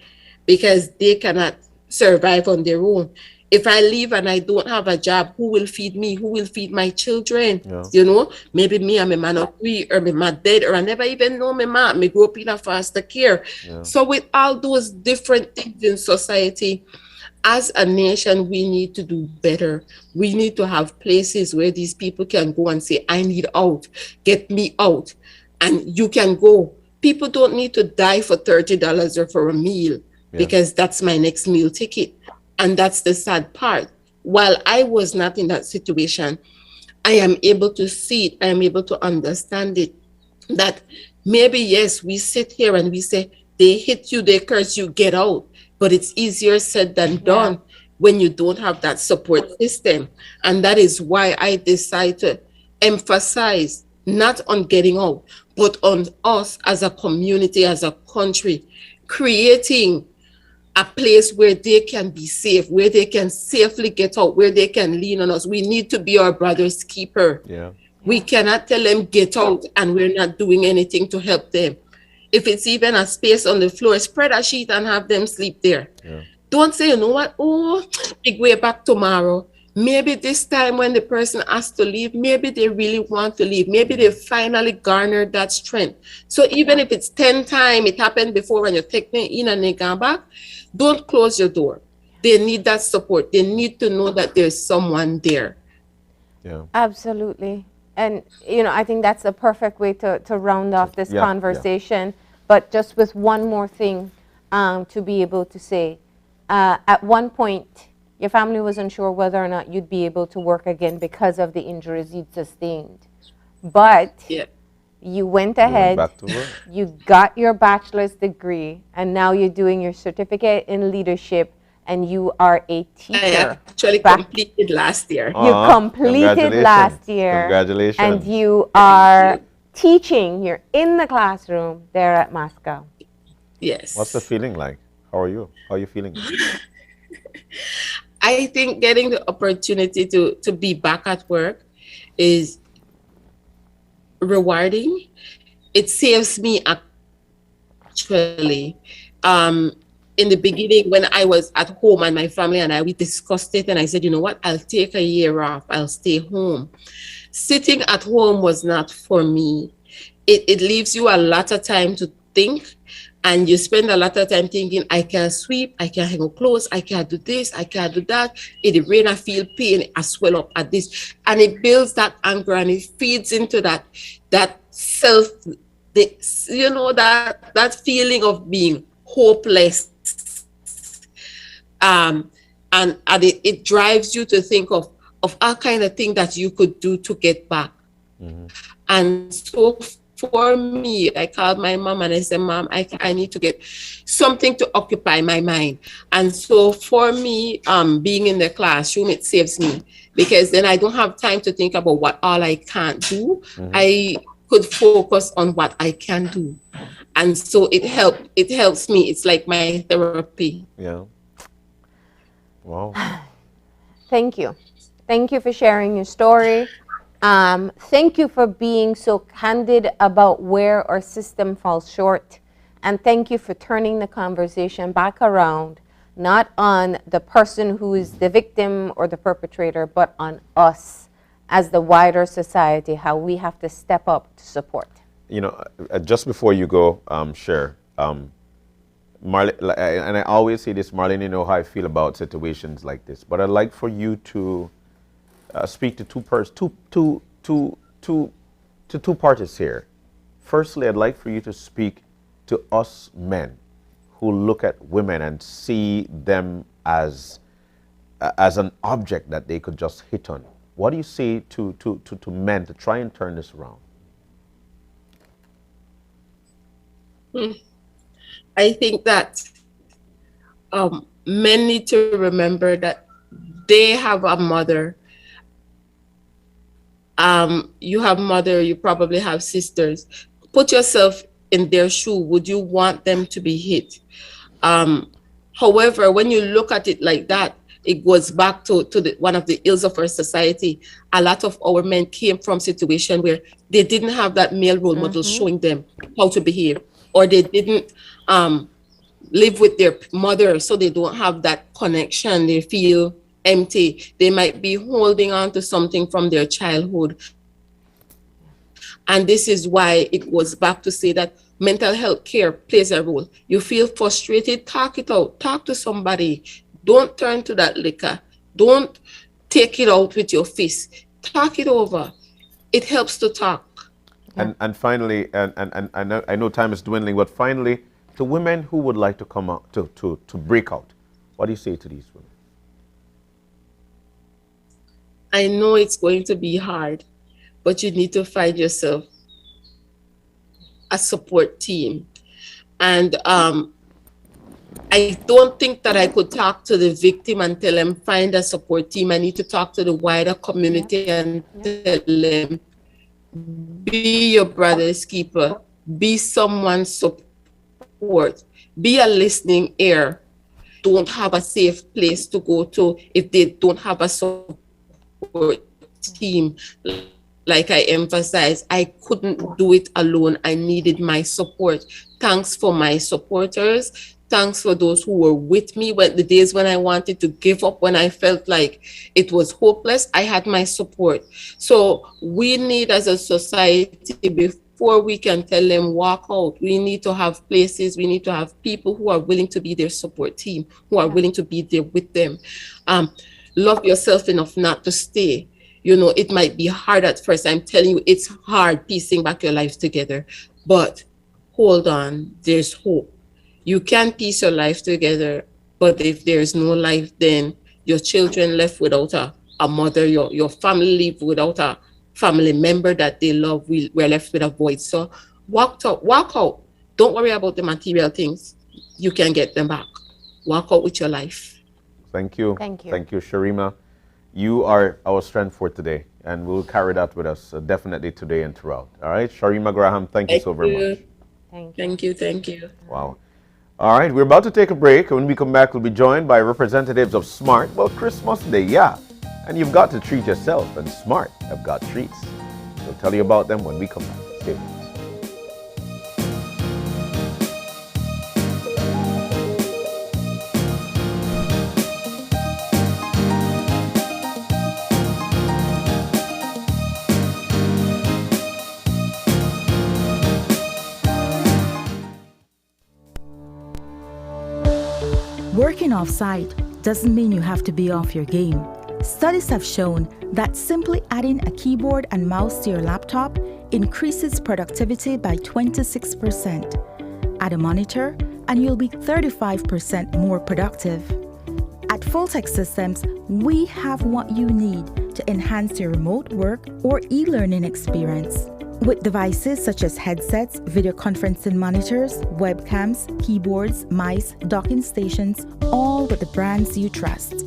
because they cannot survive on their own. If I leave and I don't have a job, who will feed me? Who will feed my children? Yeah. Maybe me, I'm a man of three, or my dead, or I never even know my mom. Me grew up in a foster care. Yeah. So with all those different things in society, as a nation, we need to do better. We need to have places where these people can go and say, I need out, get me out. And you can go. People don't need to die for $30 or for a meal, because that's my next meal ticket. And that's the sad part. While I was not in that situation, I am able to see it. I am able to understand it. That maybe, yes, we sit here and we say, they hit you, they curse you, get out. But it's easier said than done when you don't have that support system. And that is why I decide to emphasize not on getting out, but on us as a community, as a country, creating a place where they can be safe, where they can safely get out, where they can lean on us. We need to be our brother's keeper. We cannot tell them get out and we're not doing anything to help them. If it's even a space on the floor, spread a sheet and have them sleep there. Don't say, you know what, big way back tomorrow. Maybe this time when the person has to leave, maybe they really want to leave. Maybe they finally garnered that strength. So even if it's 10 times it happened before, when you're taking in and they come back, don't close your door. They need that support. They need to know that there's someone there. Absolutely. And, I think that's a perfect way to round off this conversation. But just with one more thing to be able to say, at one point, your family was unsure whether or not you'd be able to work again because of the injuries you'd sustained. But you went ahead, you got your bachelor's degree, and now you're doing your certificate in leadership, and you are a teacher. I actually completed last year. You completed last year. Congratulations. And you are teaching, you're in the classroom there at Moscow. Yes. What's the feeling like? How are you? How are you feeling? I think getting the opportunity to be back at work is rewarding. It saves me actually. In the beginning, when I was at home and my family and we discussed it, and I said, you know what, I'll take a year off, I'll stay home. Sitting at home was not for me. It leaves you a lot of time to think, and you spend a lot of time thinking, I can't sweep, I can't hang up clothes, I can't do this, I can't do that. It rain, I feel pain, I swell up at this. And it builds that anger and it feeds into that self, that feeling of being hopeless. And it drives you to think of all kind of thing that you could do to get back. Mm-hmm. And so for me, I called my mom and I said, Mom, I need to get something to occupy my mind. And so for me, being in the classroom, it saves me, because then I don't have time to think about what all I can't do. Mm-hmm. I could focus on what I can do. And so it helps me. It's like my therapy. Yeah. Wow. Thank you. Thank you for sharing your story. Thank you for being so candid about where our system falls short. And thank you for turning the conversation back around, not on the person who is the victim or the perpetrator, but on us as the wider society, how we have to step up to support. You know, just before you go, Cher, Marlene, and I always say this, Marlene, you know how I feel about situations like this, but I'd like for you to speak to two parties here. Firstly, I'd like for you to speak to us men who look at women and see them as an object that they could just hit on. What do you say to men to try and turn this around? I think that men need to remember that they have a mother. You have mother, you probably have sisters. Put yourself in their shoe. Would you want them to be hit? However, when you look at it like that, it goes back to one of the ills of our society. A lot of our men came from situations where they didn't have that male role model showing them how to behave, or they didn't live with their mother, so they don't have that connection. They feel empty. They might be holding on to something from their childhood. And this is why it goes back to say that mental health care plays a role. You feel frustrated, talk it out. Talk to somebody. Don't turn to that liquor. Don't take it out with your fist. Talk it over. It helps to talk. And finally, and I know time is dwindling, but finally, to women who would like to come out, to break out, what do you say to these women? I know it's going to be hard, but you need to find yourself a support team. And I don't think that I could talk to the victim and tell them, find a support team. I need to talk to the wider community and tell them, be your brother's keeper, be someone's support, be a listening ear. Don't have a safe place to go to if they don't have a support team. Like I emphasized, I couldn't do it alone. I needed my support. Thanks for my supporters. Thanks for those who were with me when the days when I wanted to give up, when I felt like it was hopeless, I had my support. So we need, as a society, before we can tell them walk out, we need to have places, we need to have people who are willing to be their support team, who are willing to be there with them. Love yourself enough not to stay. You know, it might be hard at first. I'm telling you, it's hard piecing back your life together, but hold on, there's hope. You can piece your life together, but if there's no life, then your children left without a mother, your family left without a family member that they love, we're left with a void. So walk out. Don't worry about the material things. You can get them back. Walk out with your life. Thank you. Thank you. Thank you, Sharima. You are our strength for today, and we'll carry that with us definitely today and throughout. All right, Sharima Graham, thank you so very much. Thank you. Wow. All right, we're about to take a break. When we come back, we'll be joined by representatives of Smart. Well, Christmas Day, yeah. And you've got to treat yourself, and Smart have got treats. We'll tell you about them when we come back. Stay with us. Working off-site doesn't mean you have to be off your game. Studies have shown that simply adding a keyboard and mouse to your laptop increases productivity by 26%. Add a monitor and you'll be 35% more productive. At Fulltech Systems, we have what you need to enhance your remote work or e-learning experience. With devices such as headsets, video conferencing monitors, webcams, keyboards, mice, docking stations, all with the brands you trust.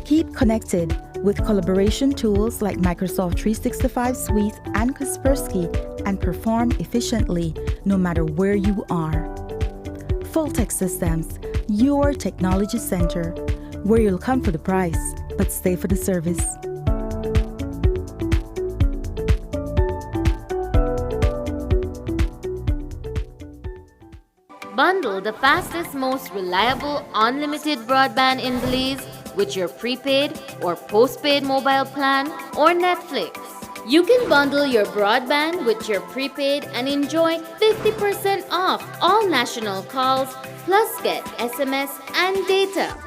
Keep connected with collaboration tools like Microsoft 365 Suite and Kaspersky and perform efficiently no matter where you are. Fulltech Systems, your technology center, where you'll come for the price, but stay for the service. Bundle the fastest, most reliable, unlimited broadband in Belize with your prepaid or postpaid mobile plan or Netflix. You can bundle your broadband with your prepaid and enjoy 50% off all national calls, plus get SMS and data.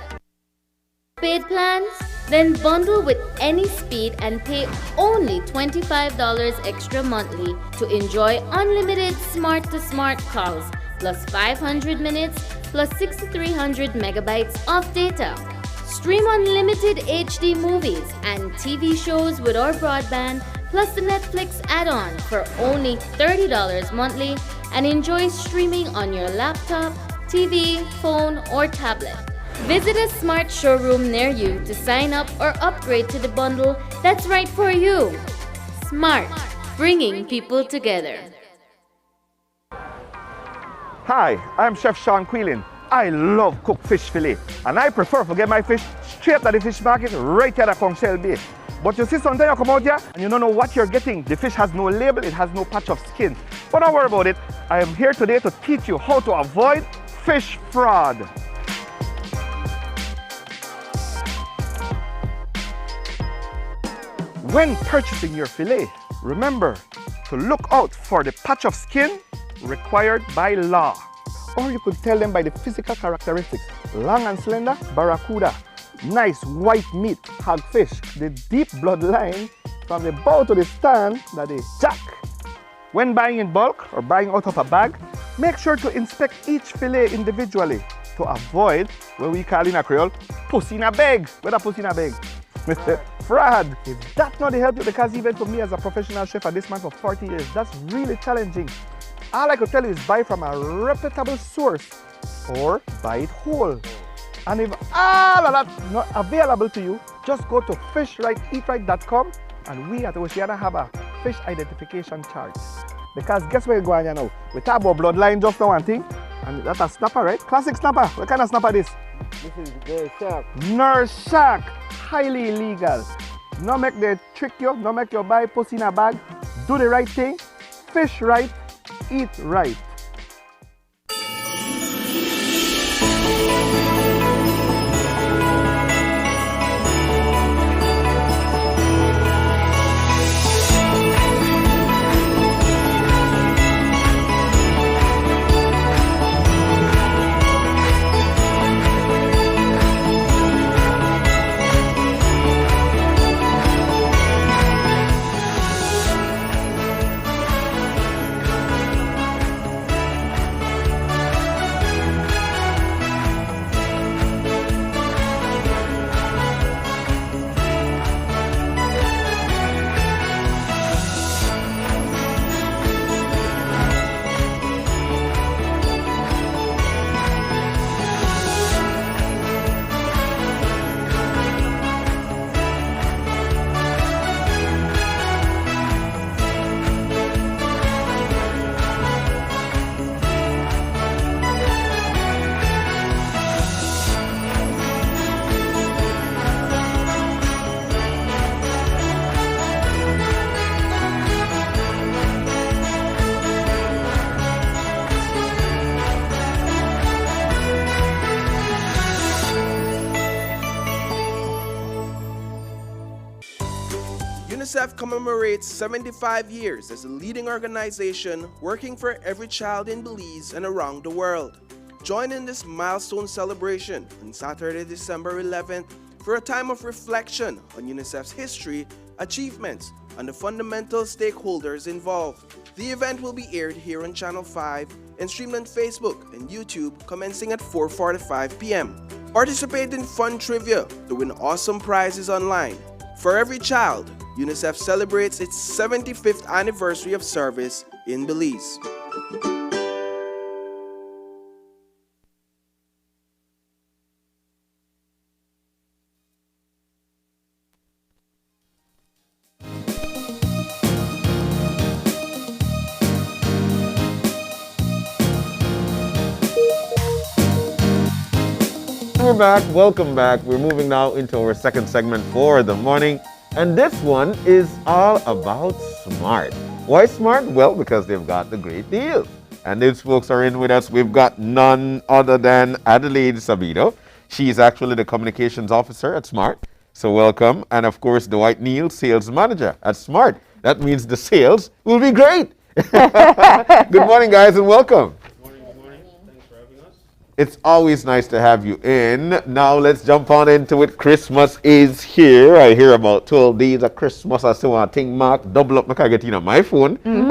Paid plans? Then bundle with any speed and pay only $25 extra monthly to enjoy unlimited smart-to-smart calls, plus 500 minutes, plus 6,300 megabytes of data. Stream unlimited HD movies and TV shows with our broadband, plus the Netflix add-on for only $30 monthly, and enjoy streaming on your laptop, TV, phone, or tablet. Visit a Smart showroom near you to sign up or upgrade to the bundle that's right for you. Smart, bringing people together. Hi, I'm Chef Sean Quillen. I love cooked fish fillet, and I prefer to get my fish straight at the fish market right here at Conchel Bay. But you see, sometimes you come out here and you don't know what you're getting. The fish has no label, it has no patch of skin. But don't worry about it. I am here today to teach you how to avoid fish fraud. When purchasing your fillet, remember to look out for the patch of skin required by law. Or you could tell them by the physical characteristics: long and slender, barracuda; nice white meat, hagfish; the deep bloodline from the bow to the stand, that is jack. When buying in bulk or buying out of a bag, make sure to inspect each fillet individually to avoid what we call in a Creole, pussy in a bag. What a pussy in a bag? Fraud. If that's not the help you, because even for me as a professional chef at this man for 40 years, that's really challenging. All I could tell you is buy from a reputable source or buy it whole. And if all of that's not available to you, just go to fishrighteatright.com and we at Oceana have a fish identification charge. Because guess where you're going now? We talk about bloodline just now, one thing, and that's a snapper, right? Classic snapper. What kind of snapper this? This is nurse shark. Nurse shark. Highly illegal. No make they trick you, no make you buy pussy in a bag. Do the right thing. Fish right, eat right. UNICEF commemorates 75 years as a leading organization working for every child in Belize and around the world. Join in this milestone celebration on Saturday, December 11th for a time of reflection on UNICEF's history, achievements, and the fundamental stakeholders involved. The event will be aired here on Channel 5 and streamed on Facebook and YouTube commencing at 4:45 p.m. Participate in fun trivia to win awesome prizes online. For every child, UNICEF celebrates its 75th anniversary of service in Belize. We're back. Welcome back. We're moving now into our second segment for the morning. And this one is all about Smart. Why Smart? Well, because they've got the great deals. And these folks are in with us. We've got none other than Adelaide Sabido. She's actually the communications officer at Smart. So welcome. And of course, Dwight Neal, sales manager at Smart. That means the sales will be great. Good morning, guys, and welcome. It's always nice to have you in. Now let's jump on into it. Christmas is here. I hear about 12 days of Christmas. I still want to think, Mark, double up, I get in on my phone and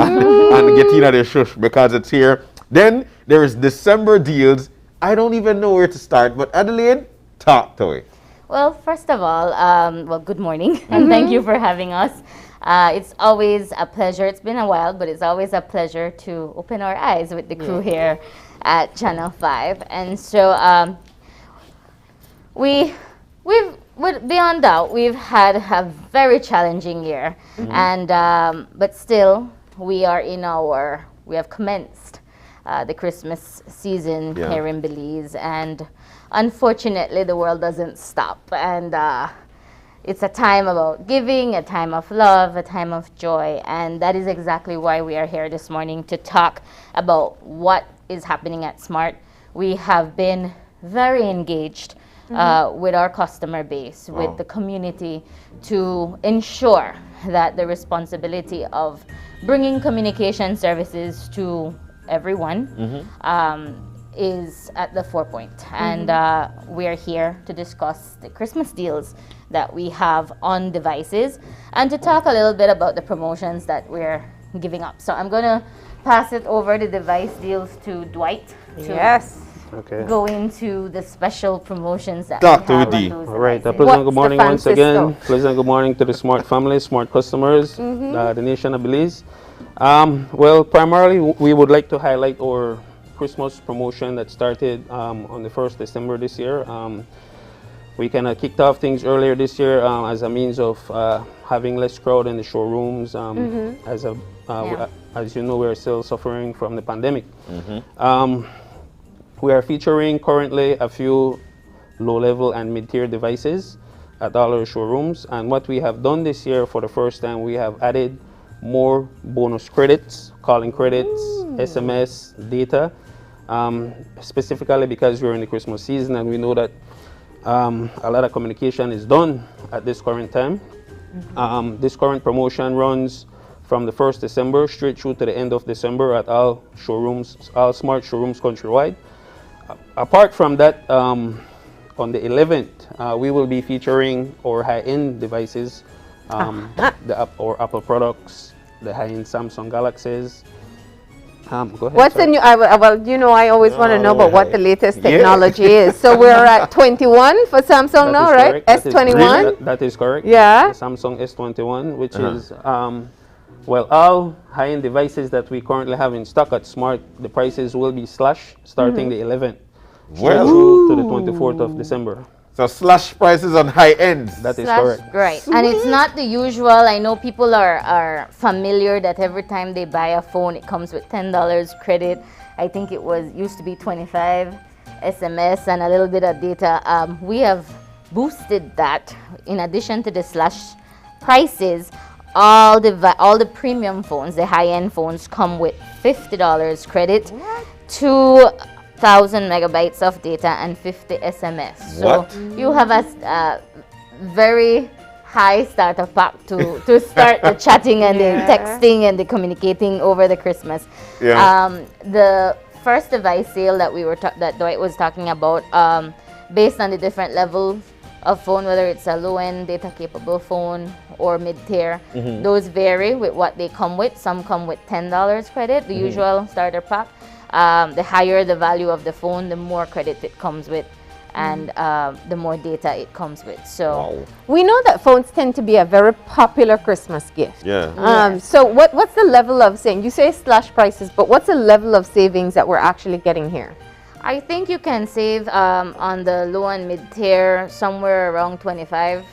get in on the shush because it's here. Then there is December deals. I don't even know where to start, but Adelaide, talk to it. Well, first of all, good morning, and thank you for having us. It's always a pleasure. It's been a while, but it's always a pleasure to open our eyes with the crew here at Channel 5. And so we've beyond doubt, we've had a very challenging year. And but still, we have commenced the Christmas season here in Belize. And unfortunately, the world doesn't stop. And it's a time about giving, a time of love, a time of joy. And that is exactly why we are here this morning to talk about what is happening at Smart. We have been very engaged with our customer base, with the community, to ensure that the responsibility of bringing communication services to everyone is at the forefront. And we are here to discuss the Christmas deals that we have on devices and to talk a little bit about the promotions that we're giving up. So I'm going to pass it over the device deals to Dwight to go into the special promotions that Dr. we have D. on those All right, devices. pleasant good morning once Francisco? again. Pleasant good morning to the Smart family, Smart customers, the nation of Belize. Well, primarily we would like to highlight our Christmas promotion that started on the 1st December this year. We kind of kicked off things earlier this year as a means of having less crowd in the showrooms. As you know, we're still suffering from the pandemic. We are featuring currently a few low-level and mid-tier devices at all our showrooms. And what we have done this year for the first time, we have added more bonus credits, calling credits, SMS, data, specifically because we're in the Christmas season and we know that a lot of communication is done at this current time. This current promotion runs from the 1st December straight through to the end of December at all showrooms, all Smart showrooms countrywide. Apart from that, on the 11th, we will be featuring our high-end devices, our Apple products, the high-end Samsung Galaxies. Go ahead. What's the new? I always want to know about what the latest technology is. So we're at 21 for Samsung now, right? S21. That is correct. Yeah. The Samsung S21, which is all high-end devices that we currently have in stock at Smart. The prices will be slashed starting the 11th through to the 24th of December. So slash prices on high ends. That is correct. Right. And it's not the usual. I know people are familiar that every time they buy a phone, it comes with $10 credit. I think it used to be 25 SMS and a little bit of data. We have boosted that. In addition to the slash prices, all the premium phones, the high-end phones, come with $50 credit, 2,000 megabytes of data, and 50 SMS. So you have a very high starter pack to start the chatting and the texting and the communicating over the Christmas. The first device sale that that Dwight was talking about, based on the different levels of phone, whether it's a low-end data-capable phone or mid-tier, those vary with what they come with. Some come with $10 credit, the usual starter pack. The higher the value of the phone, the more credit it comes with, and the more data it comes with. So we know that phones tend to be a very popular Christmas gift. Yeah. So what's the level of savings? You say slash prices, but what's the level of savings that we're actually getting here? I think you can save on the low and mid tier somewhere around 25%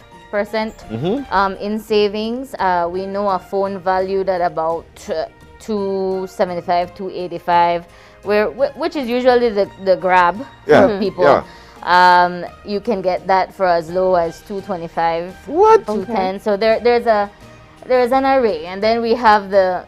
in savings. We know a phone valued at about $275, $285, which is usually the grab for people. You can get that for as low as $225, $210. So there's an array, and then we have the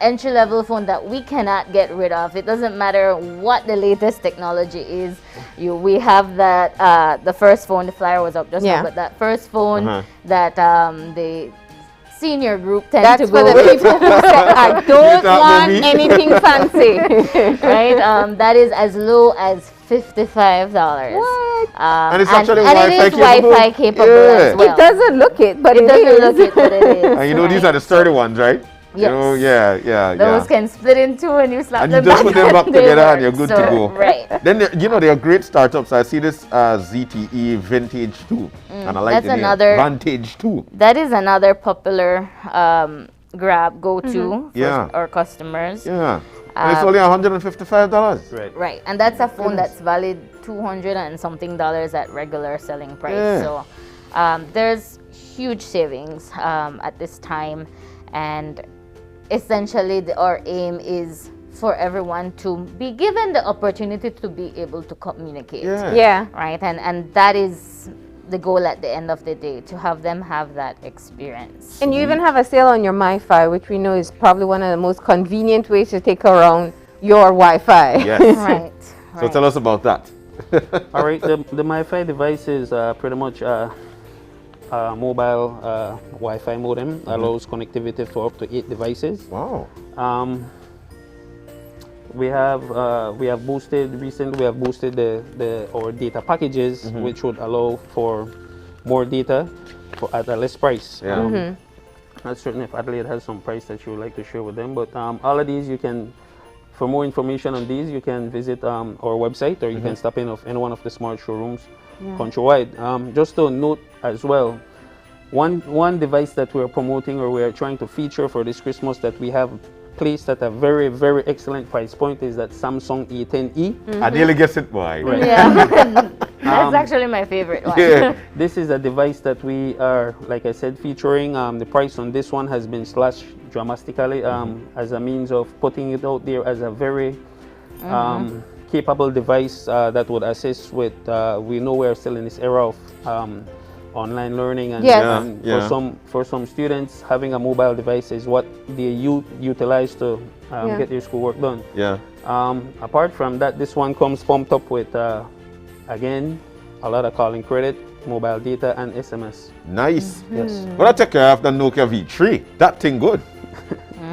entry-level phone that we cannot get rid of. It doesn't matter what the latest technology is. We have that the first phone. The flyer was up just now, but that first phone that the senior group tend to go for the people who say, I don't want anything fancy. Right? That is as low as $55. What? And it's actually Wi-Fi capable as well. It doesn't look it, but it doesn't look it, but it is. And you know, these are the sturdy ones, right? Yes. You know, Those can split in two and you slap and them you just back. put them back together and you're good to go. Right. Then there are great startups. I see this ZTE Vintage 2, and I like the name Vantage 2. That is another popular grab go-to for our customers. Yeah. And it's only $155. Right. And that's a phone that's valid $200 and something at regular selling price. So there's huge savings at this time, and essentially our aim is for everyone to be given the opportunity to be able to communicate. Right. And that is the goal at the end of the day, to have them have that experience. And you even have a sale on your MiFi, which we know is probably one of the most convenient ways to take around your Wi-Fi. Yes. Right. So tell us about that. All right, the MiFi device is pretty much mobile Wi-Fi modem, allows connectivity for up to 8 devices. Wow. We have boosted our data packages, which would allow for more data at a less price. Not certain if Adelaide has some price that you would like to share with them, but all of these for more information on these, you can visit our website, or you can stop in any one of the smart showrooms countrywide. Just to note as well, one device that we're promoting or we're trying to feature for this Christmas that we have placed at a very, very excellent price point is that Samsung A10e. I nearly guessed it, boy. Right. Yeah. That's actually my favorite one. This is a device that we are, like I said, featuring. The price on this one has been slashed dramatically as a means of putting it out there as a very capable device that would assist with, we know we're still in this era of online learning, and for some students, having a mobile device is what they utilize to get their schoolwork done. Apart from that, this one comes pumped up with again a lot of calling credit, mobile data, and SMS. Nice. Yes. But I take care of the Nokia V3. That thing good.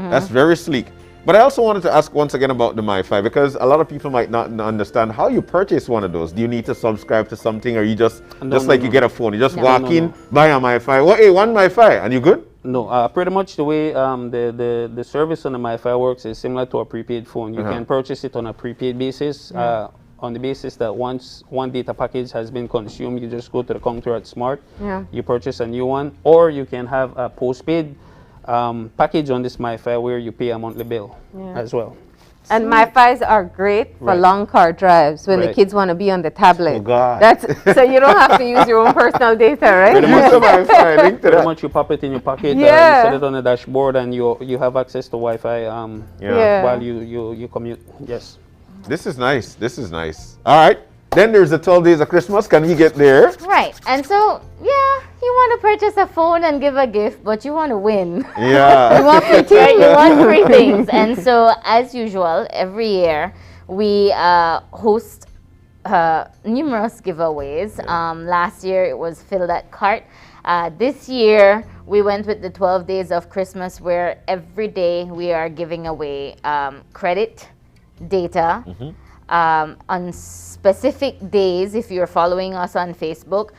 That's very sleek. But I also wanted to ask once again about the MiFi, because a lot of people might not understand how you purchase one of those. Do you need to subscribe to something, or you just you get a phone, you just walk in, buy a MiFi, well, hey, one MiFi, and you good? No, pretty much the way the service on the MiFi works is similar to a prepaid phone. You can purchase it on a prepaid basis, on the basis that once one data package has been consumed, you just go to the counter at Smart, you purchase a new one, or you can have a postpaid package on this MiFi where you pay a monthly bill as well. And MiFis are great for long car drives when the kids want to be on the tablet. Oh God! So you don't have to use your own personal data, right? Pretty much, pretty much you pop it in your pocket, you set it on the dashboard, and you have access to Wi-Fi while you commute. Yes. This is nice. This is nice. All right. Then there's the 12 days of Christmas. Can we get there? Right. And so, you want to purchase a phone and give a gift, but you want to win. Yeah. You want free things. You want free things. And so, as usual, every year we host numerous giveaways. Last year it was Fill That Cart. This year, we went with the 12 days of Christmas, where every day we are giving away credit, data. On specific days, if you're following us on Facebook,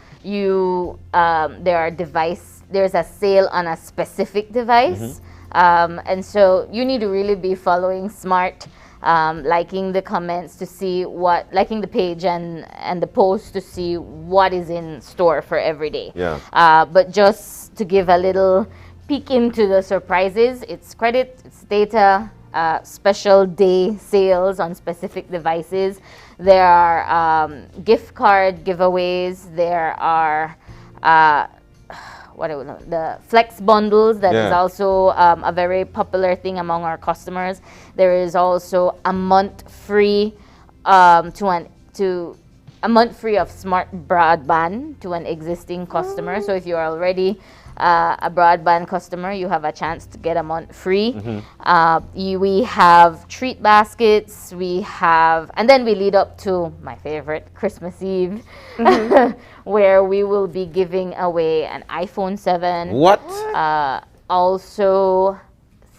there's a sale on a specific device. And so you need to really be following Smart, liking the comments to see liking the page and the post to see what is in store for every day. But just to give a little peek into the surprises, it's credit, it's data, special day sales on specific devices. There are gift card giveaways. There are the flex bundles that is also a very popular thing among our customers. There is also a month free of smart broadband to an existing customer. So if you're already a broadband customer, you have a chance to get a month free. We have treat baskets. And then we lead up to my favorite, Christmas Eve, where we will be giving away an iPhone 7. What? Also,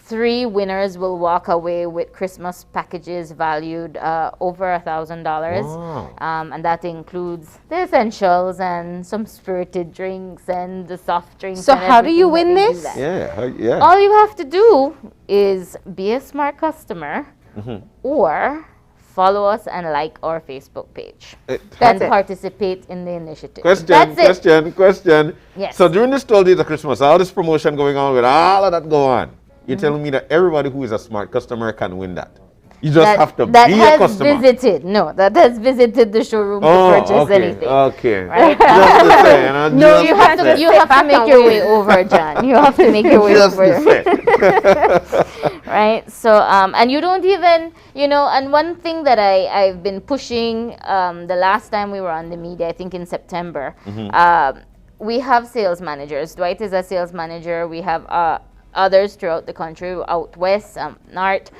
3 winners will walk away with Christmas packages valued over $1,000. Wow. And that includes the essentials and some spirited drinks and the soft drinks. So and how do you everything win that we do this? that. All you have to do is be a Smart customer or follow us and like our Facebook page. And participate in the initiative. Question. Yes. So during this 12 days of Christmas, all this promotion going on with all of that go on, you're telling me that everybody who is a Smart customer can win that? You just have to be a customer. That has visited the showroom to purchase anything. Okay. Right? Just to say, no, you have to make your way over, John. You have to make your way just over. To say. Right? So, and you don't even, and one thing that I've been pushing the last time we were on the media, I think in September, we have sales managers. Dwight is a sales manager. We have others throughout the country, out west, North.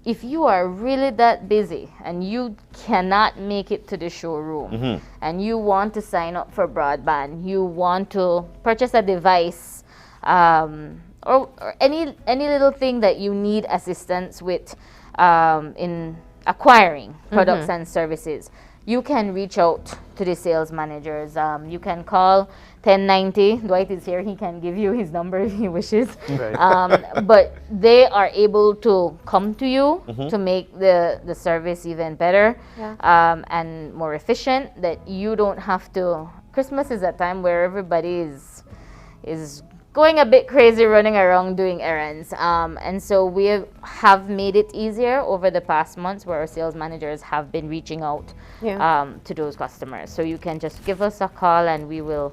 If you are really that busy and you cannot make it to the showroom and you want to sign up for broadband, you want to purchase a device or any little thing that you need assistance with in acquiring products and services, you can reach out to the sales managers. You can call 1090. Dwight is here. He can give you his number if he wishes. Right. But they are able to come to you to make the service even better and more efficient, that you don't have to. Christmas is a time where everybody is going a bit crazy, running around doing errands. And so we have made it easier over the past months, where our sales managers have been reaching out to those customers. So you can just give us a call and we will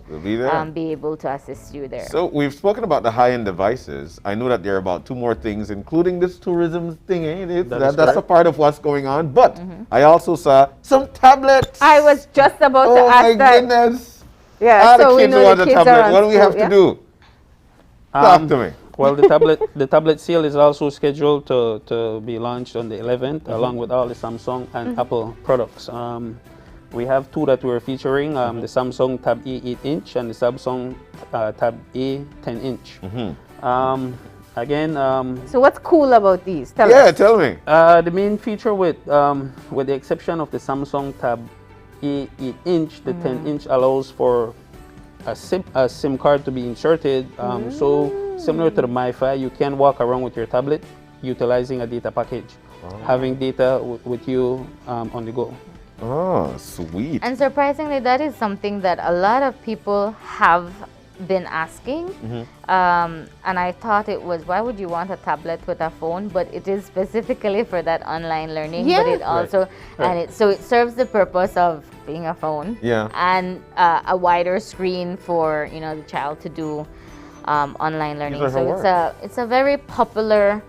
be able to assist you there. So we've spoken about the high-end devices. I know that there are about 2 more things, including this tourism thing. That's a part of what's going on. But I also saw some tablets. I was just about to ask that. Oh my goodness. Yeah, so we know the kids tablet. What do we have to do? Talk to me. Well, the tablet sale is also scheduled to be launched on the 11th, along with all the Samsung and Apple products. We have 2 that we're featuring, the Samsung Tab A 8-inch and the Samsung Tab A 10-inch. So what's cool about these? Tell us. Tell me. The main feature, with the exception of the Samsung Tab A 8-inch, the 10-inch allows for a SIM card to be inserted. So similar to the MiFi, you can walk around with your tablet utilizing a data package, having data with you on the go. Oh, sweet. And surprisingly, that is something that a lot of people have been asking. And I thought it was, why would you want a tablet with a phone? But it is specifically for that online learning. But it also, so it serves the purpose of being a phone. And a wider screen for the child to do online learning. So it's a very popular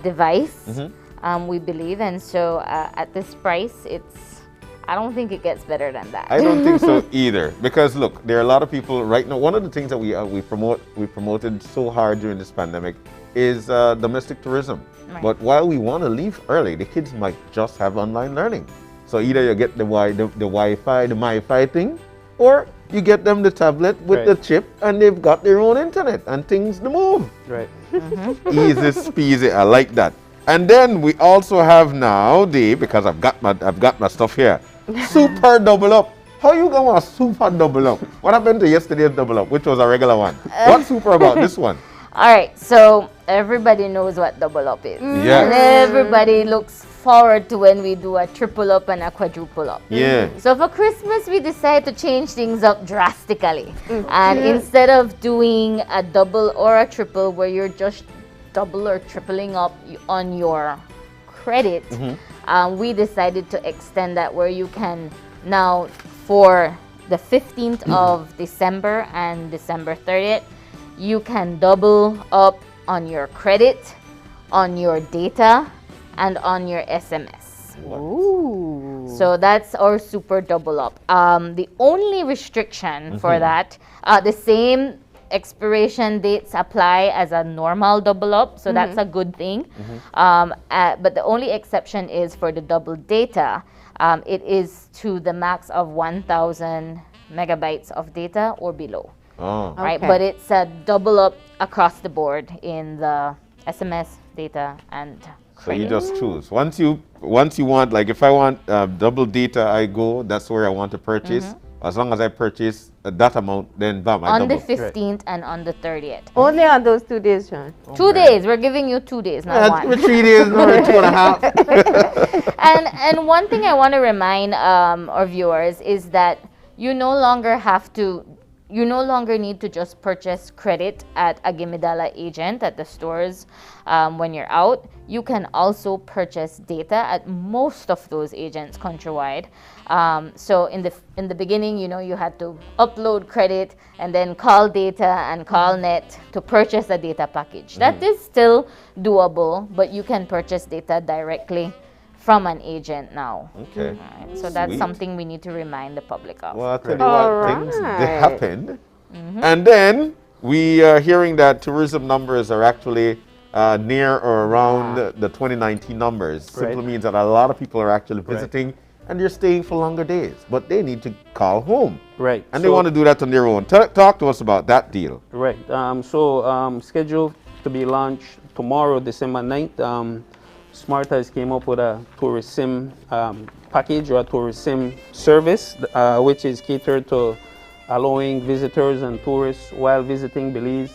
device, we believe. And so at this price, I don't think it gets better than that. I don't think so either. Because look, there are a lot of people right now. One of the things that we promoted so hard during this pandemic is domestic tourism. But while we want to leave early, the kids might just have online learning. So either you get the Wi-Fi, the MiFi thing, or you get them the tablet with the chip, and they've got their own internet, and things to move. Right. Easy speasy. I like that. And then we also have now because I've got my stuff here. Super double up. How you gonna super double up? What happened to yesterday's double up, which was a regular one? What's super about this one? All right, so everybody knows what double up is. Yeah. And everybody looks forward to when we do a triple up and a quadruple up. Yeah. So for Christmas, we decided to change things up drastically. And instead of doing a double or a triple where you're just double or tripling up on your credit, we decided to extend that where you can now, for the 15th of December and December 30th, you can double up on your credit, on your data, and on your SMS. Ooh. So that's our super double up. The only restriction for that, the same expiration dates apply as a normal double up, so that's a good thing. But the only exception is for the double data. It is to the max of 1,000 megabytes of data or below. Oh. Right, but it's a double up across the board in the SMS, data, and So you just choose. Once you want, like if I want double data, I go. That's where I want to purchase. As long as I purchase that amount, then bam, I on double. the 15th and on the 30th. Only on those 2 days, John. 2 days. We're giving you 2 days, not one. 3 days, no, 2.5. And one thing I want to remind our viewers is that you no longer need to just purchase credit at a Gimidala agent at the stores when you're out. You can also purchase data at most of those agents countrywide. So in the beginning, you had to upload credit and then call data and call net to purchase a data package. That is still doable, but you can purchase data directly from an agent now. Okay. Right. So that's something we need to remind the public of. Well, I'll tell you what, things they happened. And then we are hearing that tourism numbers are actually near or around the 2019 numbers. Simply means that a lot of people are actually visiting and they're staying for longer days, but they need to call home. Right. And they want to do that on their own. Talk to us about that deal. Right. Scheduled to be launched tomorrow, December 9th. Smart has came up with a tourism package or a tourism service, which is catered to allowing visitors and tourists while visiting Belize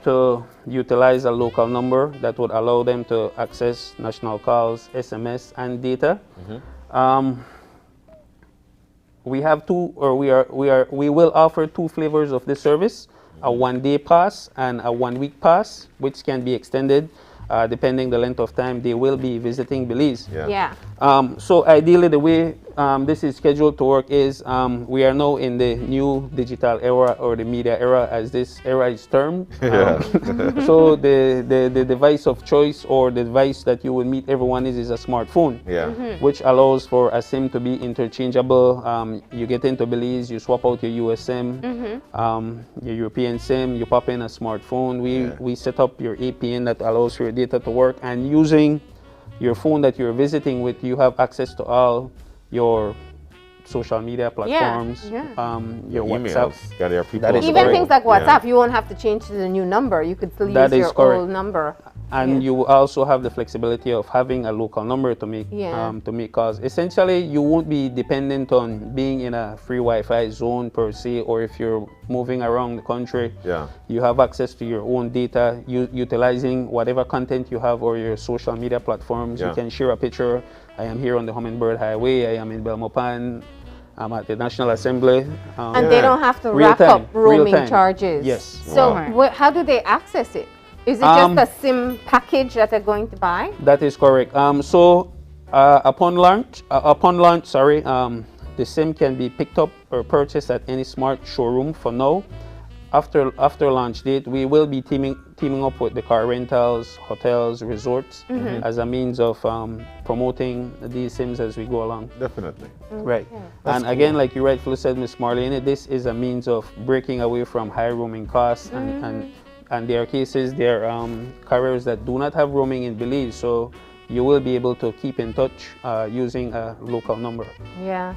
to utilize a local number that would allow them to access national calls, SMS, and data. We have we will offer 2 flavors of this service: a 1-day pass and a 1-week pass, which can be extended depending the length of time they will be visiting Belize. So ideally, the way this is scheduled to work is we are now in the new digital era, or the media era, as this era is termed. So the device of choice, or the device that you will meet everyone is a smartphone, which allows for a SIM to be interchangeable. You get into Belize, you swap out your US SIM, your European SIM, you pop in a smartphone. We set up your APN that allows for your data to work, and using your phone that you're visiting with, you have access to all your social media platforms, your WhatsApp. Even things like WhatsApp, you won't have to change to the new number. You could still use your old number. And you also have the flexibility of having a local number to make calls. Essentially, you won't be dependent on being in a free Wi-Fi zone per se, or if you're moving around the country, you have access to your own data, utilizing whatever content you have or your social media platforms. You can share a picture. I am here on the Hummingbird Highway. I am in Belmopan. I'm at the National Assembly. And they don't have to rack up roaming charges. Yes. So how do they access it? Is it just a SIM package that they're going to buy? That is correct. Upon launch, the SIM can be picked up or purchased at any smart showroom for now. After launch date, we will be teaming up with the car rentals, hotels, resorts as a means of promoting these SIMs as we go along. Definitely. Right. And again, like you rightfully said, Ms. Marlene, this is a means of breaking away from high roaming costs, and there are cases, there are carriers that do not have roaming in Belize, so you will be able to keep in touch using a local number. Yeah.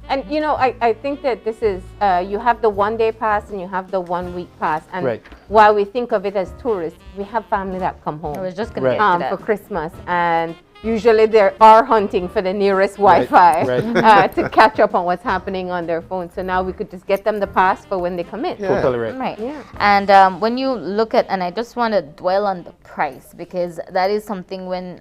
And you know, I think that this is, you have the 1 day pass and you have the 1 week pass. And Right. while we think of it as tourists, we have family that come home. I was just going to get to that. For Christmas. And usually they are hunting for the nearest Wi-Fi Right. to catch up on what's happening on their phone. So now we could just get them the pass for when they come in. Totally right. Right. Yeah. And when you look at, and I just want to dwell on the price, because that is something when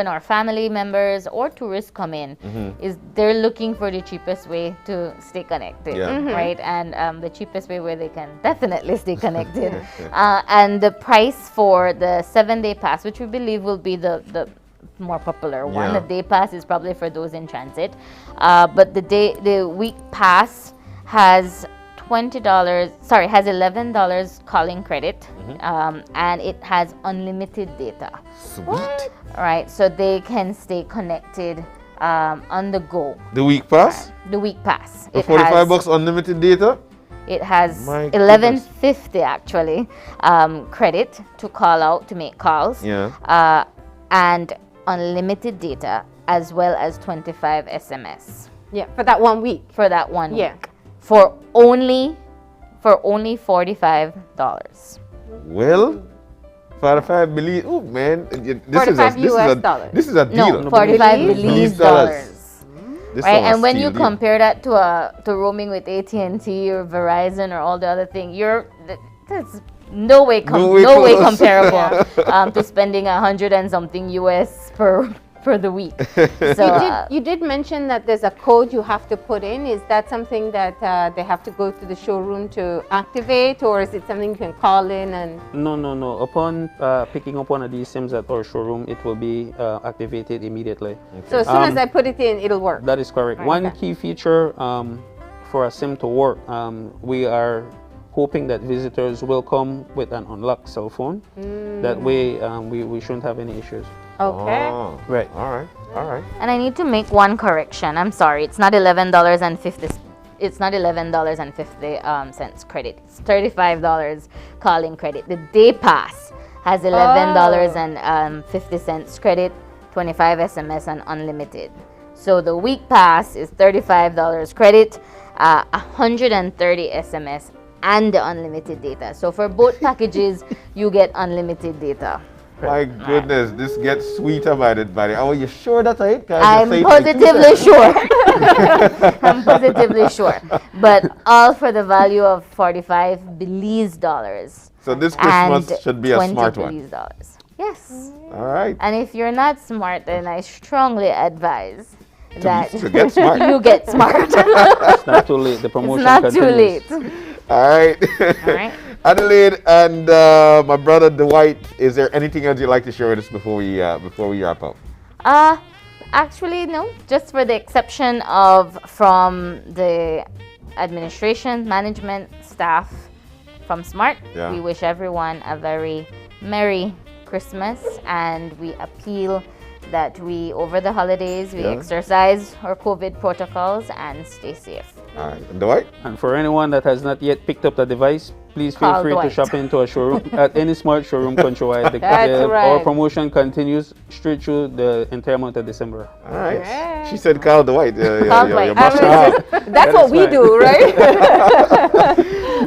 our family members or tourists come in, is they're looking for the cheapest way to stay connected, right? And the cheapest way where they can definitely stay connected. And the price for the 7-day pass, which we believe will be the more popular one. The day pass is probably for those in transit, but the week pass has has $11 calling credit, and it has unlimited data. Sweet. Right, so they can stay connected on the go. The week pass? The week pass. For $45 unlimited data? It has My $11.50 actually credit to call out, to make calls. And unlimited data, as well as 25 SMS. Yeah, for that 1 week. For that 1 week. Yeah. For only $45. Well, 45 Belize. Oh man, this is a deal. No, 45 Belize dollars. Right, and when you deal. compare that to roaming with AT&T or Verizon or all the other things, that's no way comparable to spending 100 and something US per the week. So you did mention that there's a code you have to put in. Is that something that they have to go to the showroom to activate, or is it something you can call in and? No. Upon picking up one of these SIMs at our showroom, it will be activated immediately. So as soon as I put it in, it'll work. That is correct. One key feature for a SIM to work, we are hoping that visitors will come with an unlocked cell phone. That way, we shouldn't have any issues. Okay. Oh, right. All right. And I need to make one correction. I'm sorry. It's not $11.50. It's not $11.50 credit. It's $35 calling credit. The day pass has $11.50 credit, 25 SMS and unlimited. So the week pass is $35 credit, 130 SMS and the unlimited data. So for both packages, you get unlimited data. My goodness, this gets sweeter by the body. Are you sure that's it? I'm positively sure. I'm positively sure. But all for the value of 45 Belize dollars. So this Christmas should be a smart Belize one. dollars. Yes. All right. And if you're not smart, then I strongly advise that to get smart. you get smart. It's not too late. The promotion continues. It's not too late. All right. All right. Adelaide and my brother Dwight, is there anything else you'd like to share with us before we wrap up? Actually, no. Just for the exception of from the administration, management, staff from Smart, we wish everyone a very Merry Christmas, and we appeal that we, over the holidays, we exercise our COVID protocols and stay safe. All right. And Dwight? And for anyone that has not yet picked up the device, please feel free to shop into a showroom at any Smart showroom countrywide. Our promotion continues straight through the entire month of December. All right. She said Carl Dwight. That's what we do, right?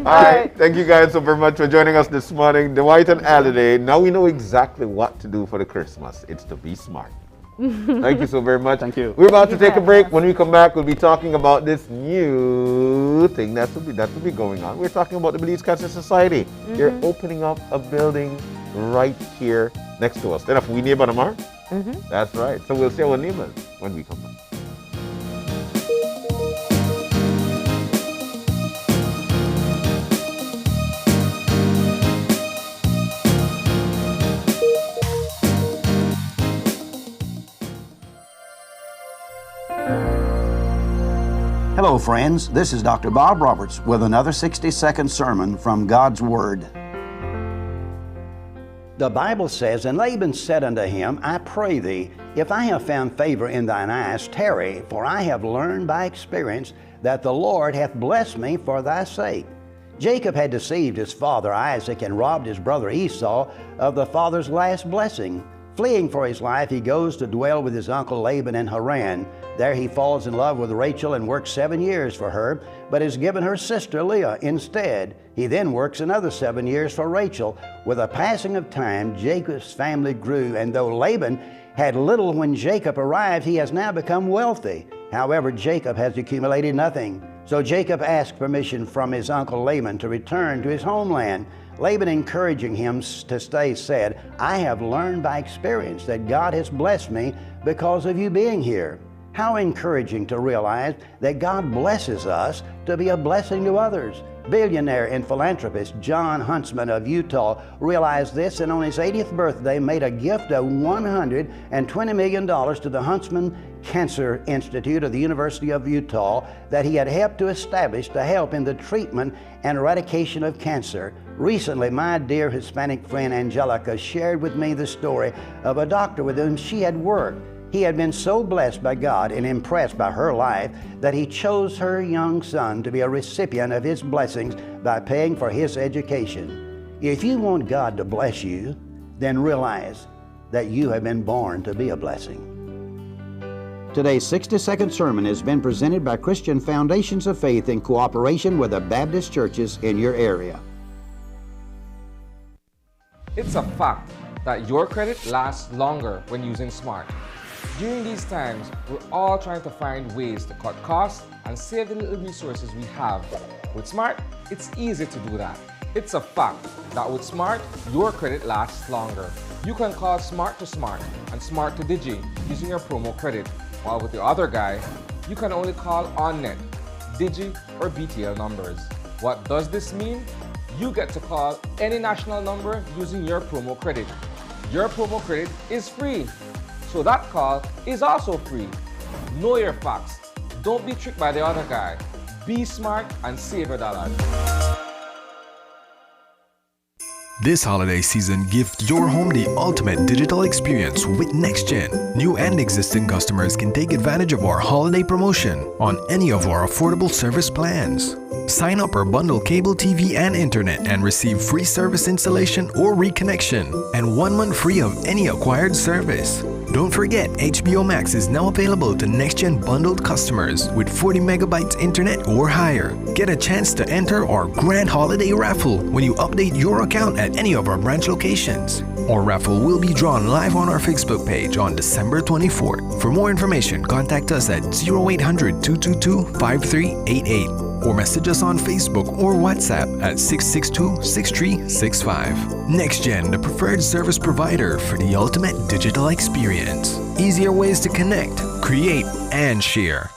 All right. Thank you guys so very much for joining us this morning. Dwight and Adelaide. Now we know exactly what to do for the Christmas. It's to be smart. Thank you so very much. Thank you. We're about to take a break. When we come back, we'll be talking about this new thing that will be going on. We're talking about the Belize Cancer Society. They're opening up a building right here next to us. Then if we neighbor tomorrow, that's right. So we'll see our neighbors when we come back. Hello, friends. This is Dr. Bob Roberts with another 60-second sermon from God's Word. The Bible says, And Laban said unto him, I pray thee, if I have found favor in thine eyes, tarry, for I have learned by experience that the Lord hath blessed me for thy sake. Jacob had deceived his father Isaac and robbed his brother Esau of the father's last blessing. Fleeing for his life, he goes to dwell with his uncle Laban in Haran. There he falls in love with Rachel and works 7 years for her, but is given her sister Leah instead. He then works another 7 years for Rachel. With the passing of time, Jacob's family grew, and though Laban had little when Jacob arrived, he has now become wealthy. However, Jacob has accumulated nothing. So Jacob asked permission from his uncle Laban to return to his homeland. Laban, encouraging him to stay, said, "I have learned by experience that God has blessed me because of you being here." How encouraging to realize that God blesses us to be a blessing to others. Billionaire and philanthropist John Huntsman of Utah realized this, and on his 80th birthday made a gift of $120 million to the Huntsman Cancer Institute of the University of Utah that he had helped to establish to help in the treatment and eradication of cancer. Recently, my dear Hispanic friend Angelica shared with me the story of a doctor with whom she had worked. He had been so blessed by God and impressed by her life that he chose her young son to be a recipient of his blessings by paying for his education. If you want God to bless you, then realize that you have been born to be a blessing. Today's 60-second sermon has been presented by Christian Foundations of Faith in cooperation with the Baptist churches in your area. It's a fact that your credit lasts longer when using Smart. During these times, we're all trying to find ways to cut costs and save the little resources we have. With Smart, it's easy to do that. It's a fact that with Smart, your credit lasts longer. You can call Smart to Smart and Smart to Digi using your promo credit, while with the other guy, you can only call OnNet, Digi, or BTL numbers. What does this mean? You get to call any national number using your promo credit. Your promo credit is free, so that call is also free. Know your facts. Don't be tricked by the other guy. Be smart and save your dollars. This holiday season, give your home the ultimate digital experience with NextGen. New and existing customers can take advantage of our holiday promotion on any of our affordable service plans. Sign up or bundle cable TV and internet and receive free service installation or reconnection and 1 month free of any acquired service. Don't forget, HBO Max is now available to NextGen bundled customers with 40 megabytes internet or higher. Get a chance to enter our grand holiday raffle when you update your account at any of our branch locations. Our raffle will be drawn live on our Facebook page on December 24th. For more information, contact us at 0800-222-5388 or message us on Facebook or WhatsApp at 662-6365. NextGen, the preferred service provider for the ultimate digital experience. Easier ways to connect, create, and share.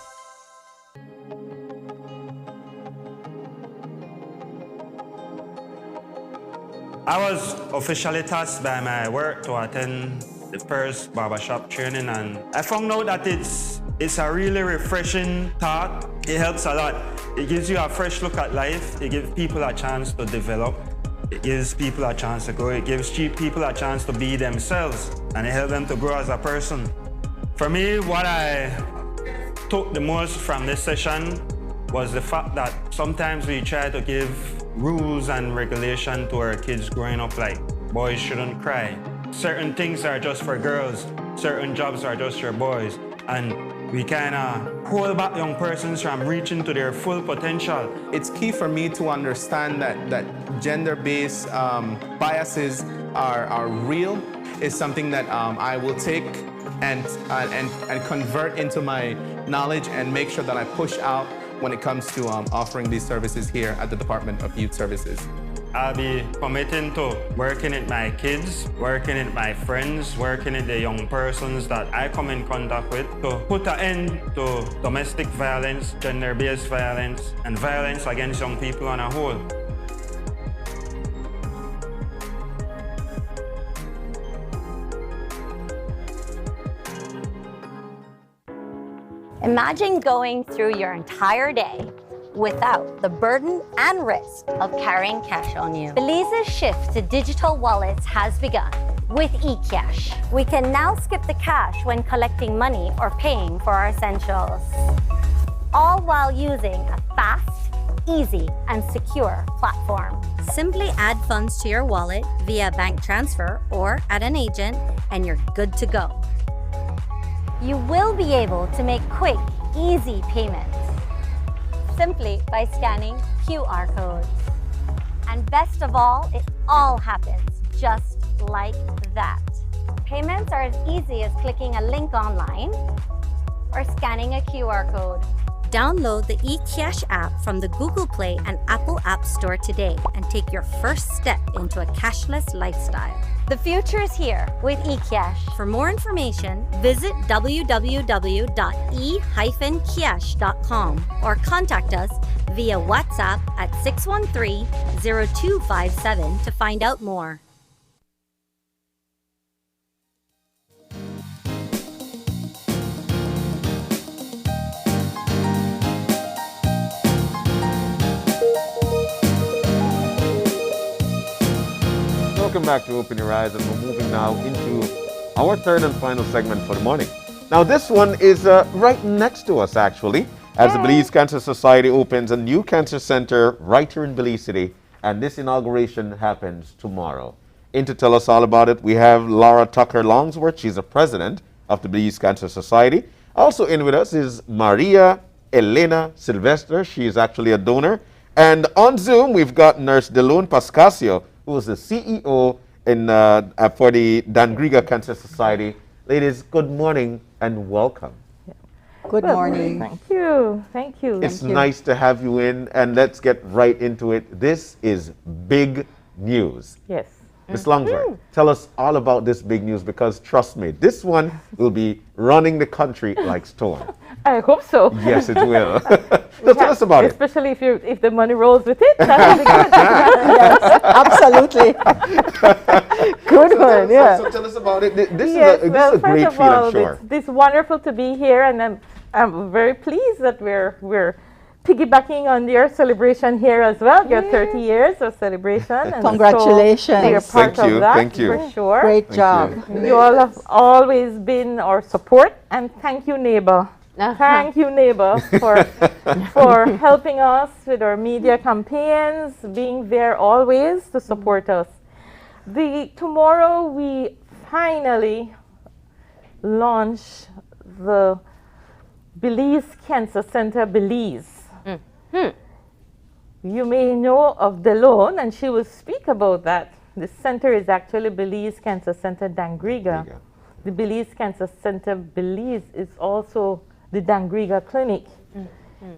I was officially tasked by my work to attend the first barbershop training, and I found out that it's a really refreshing thought. It helps a lot. It gives you a fresh look at life. It gives people a chance to develop. It gives people a chance to grow. It gives people a chance to be themselves, and it helps them to grow as a person. For me, what I took the most from this session was the fact that sometimes we try to give rules and regulation to our kids growing up, like boys shouldn't cry. Certain things are just for girls, certain jobs are just for boys, and we kind of hold back young persons from reaching to their full potential. It's key for me to understand that gender-based biases are real. It's something that I will take and convert into my knowledge and make sure that I push out when it comes to offering these services here at the Department of Youth Services. I'll be committing to working with my kids, working with my friends, working with the young persons that I come in contact with to put an end to domestic violence, gender-based violence, and violence against young people on a whole. Imagine going through your entire day without the burden and risk of carrying cash on you. Belize's shift to digital wallets has begun with eCash. We can now skip the cash when collecting money or paying for our essentials, all while using a fast, easy, and secure platform. Simply add funds to your wallet via bank transfer or at an agent, and you're good to go. You will be able to make quick, easy payments simply by scanning QR codes. And best of all, it all happens just like that. Payments are as easy as clicking a link online or scanning a QR code. Download the eCash app from the Google Play and Apple App Store today and take your first step into a cashless lifestyle. The future is here with eCash. For more information, visit www.e-cash.com or contact us via WhatsApp at 613-0257 to find out more. Welcome back to Open Your Eyes, and we're moving now into our third and final segment for the morning. Now, this one is right next to us, actually, as the Belize Cancer Society opens a new cancer center right here in Belize City, and this inauguration happens tomorrow. In to tell us all about it, we have Laura Tucker Longsworth. She's the president of the Belize Cancer Society. Also in with us is Maria Elena Silvestre. She is actually a donor. And on Zoom, we've got Nurse Delone Pascasio, who is the CEO for the Dangriga Cancer Society. Ladies, good morning and welcome. Good morning. Thank you. Thank you. It's nice to have you in, and let's get right into it. This is big news. Yes. Ms. Longsworth, tell us all about this big news, because trust me, this one will be running the country like storm. I hope so. Yes, it will. So tell us about it. Especially if the money rolls with it. That will be good. Yes, absolutely. Good one. Yeah. So tell us about it. This yes, is a great first of feat, I'm all, sure. It's wonderful to be here, and I'm very pleased that we're piggybacking on your celebration here as well. Your 30 years of celebration. And congratulations. So you're part of that, thank you. For sure. Great job. You all have always been our support, and thank you, neighbor. Thank you, neighbor, for helping us with our media campaigns, being there always to support us. Tomorrow we finally launch the Belize Cancer Center Belize. You may know of Delone, and she will speak about that. The center is actually Belize Cancer Center Dangriga. The Belize Cancer Center Belize is also the Dangriga Clinic.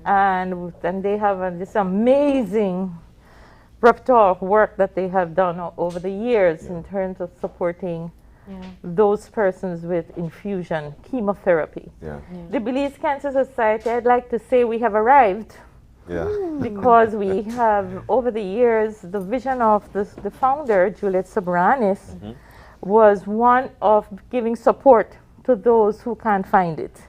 And they have this amazing repertoire of work that they have done over the years in terms of supporting those persons with infusion chemotherapy. The Belize Cancer Society, I'd like to say we have arrived. Because we have, over the years, the vision of the founder, Juliet Sobranis, was one of giving support to those who can't find it.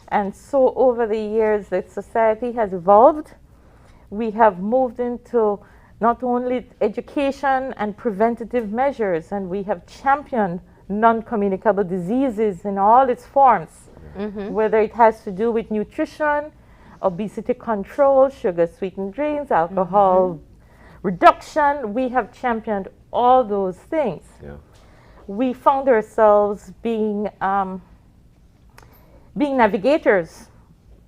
And so over the years, the society has evolved. We have moved into not only education and preventative measures, and we have championed non-communicable diseases in all its forms, whether it has to do with nutrition, obesity control, sugar-sweetened drinks, alcohol reduction. We have championed all those things. We found ourselves being navigators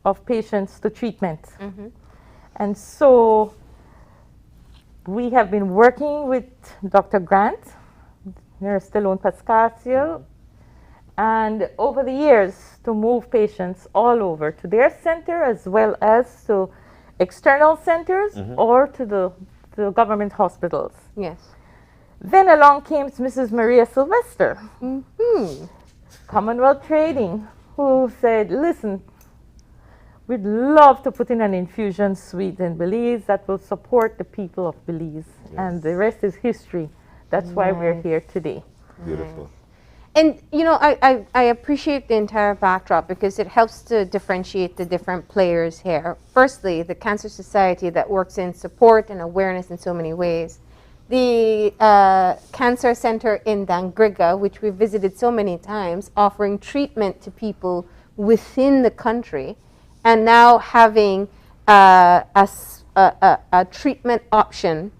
of patients to treatment. And so we have been working with Dr. Grant, Nurse Delone Pascasio, and over the years to move patients all over to their center as well as to external centers or to the government hospitals. Yes. Then along came Mrs. Maria Sylvester, Commonwealth Trading, who said, listen, we'd love to put in an infusion suite in Belize that will support the people of Belize. And the rest is history. That's why we're here today. Beautiful. And, you know, I appreciate the entire backdrop because it helps to differentiate the different players here. Firstly, the Cancer Society that works in support and awareness in so many ways. The Cancer Center in Dangriga, which we've visited so many times, offering treatment to people within the country, and now having a treatment option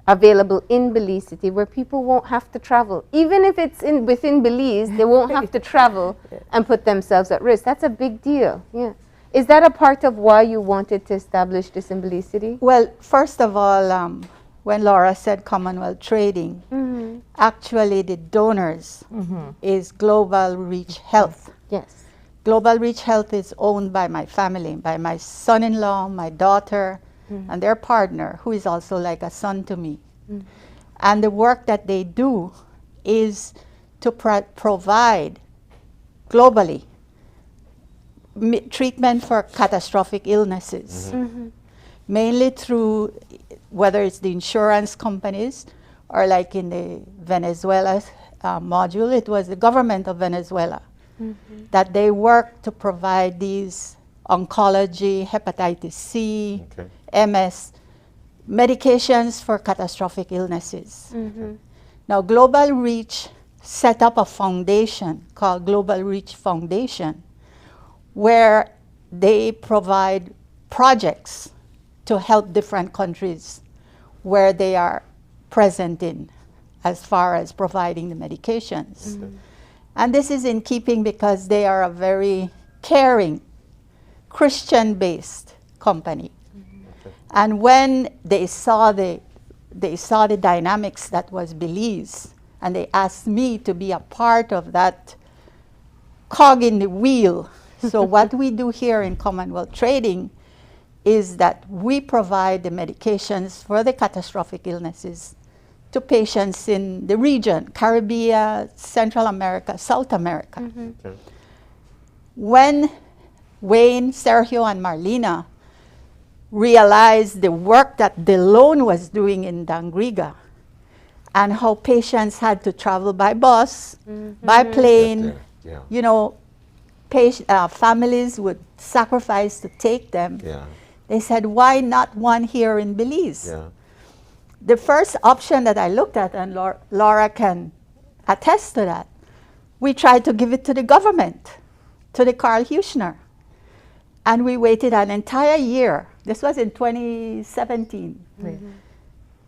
available in Belize City where people won't have to travel. Even if it's within Belize, they won't have to travel and put themselves at risk. That's a big deal. Yeah. Is that a part of why you wanted to establish this in Belize City? Well, first of all, when Laura said Commonwealth Trading, actually the donors is Global Reach Health. Yes. Global Reach Health is owned by my family, by my son-in-law, my daughter, and their partner, who is also like a son to me. And the work that they do is to provide globally treatment for catastrophic illnesses, mainly through whether it's the insurance companies or like in the Venezuela module, it was the government of Venezuela that they work to provide these oncology, hepatitis C, MS, medications for catastrophic illnesses. Now, Global Reach set up a foundation called Global Reach Foundation, where they provide projects to help different countries where they are present in, as far as providing the medications. And this is in keeping because they are a very caring, Christian-based company. And when they saw the dynamics that was Belize, and they asked me to be a part of that cog in the wheel. So what we do here in Commonwealth Trading is that we provide the medications for the catastrophic illnesses to patients in the region, Caribbean, Central America, South America. When Wayne, Sergio, and Marlena realized the work that Delone was doing in Dangriga and how patients had to travel by bus, by plane, you know, families would sacrifice to take them. They said, why not one here in Belize? The first option that I looked at, and Laura can attest to that, we tried to give it to the government, to the Carl Huchner. And we waited an entire year, this was in 2017,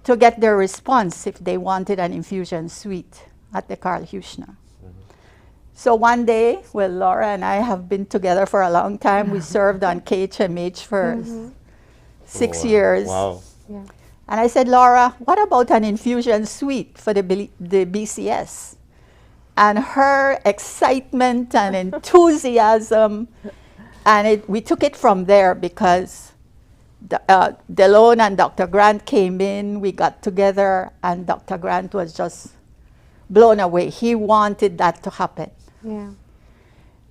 to get their response if they wanted an infusion suite at the Carl Huchner. So one day, well, Laura and I have been together for a long time. We served on KHMH for 6 years. Wow. And I said, Laura, what about an infusion suite for the BCS? And her excitement and enthusiasm, and we took it from there because Delone and Dr. Grant came in, we got together, and Dr. Grant was just blown away. He wanted that to happen.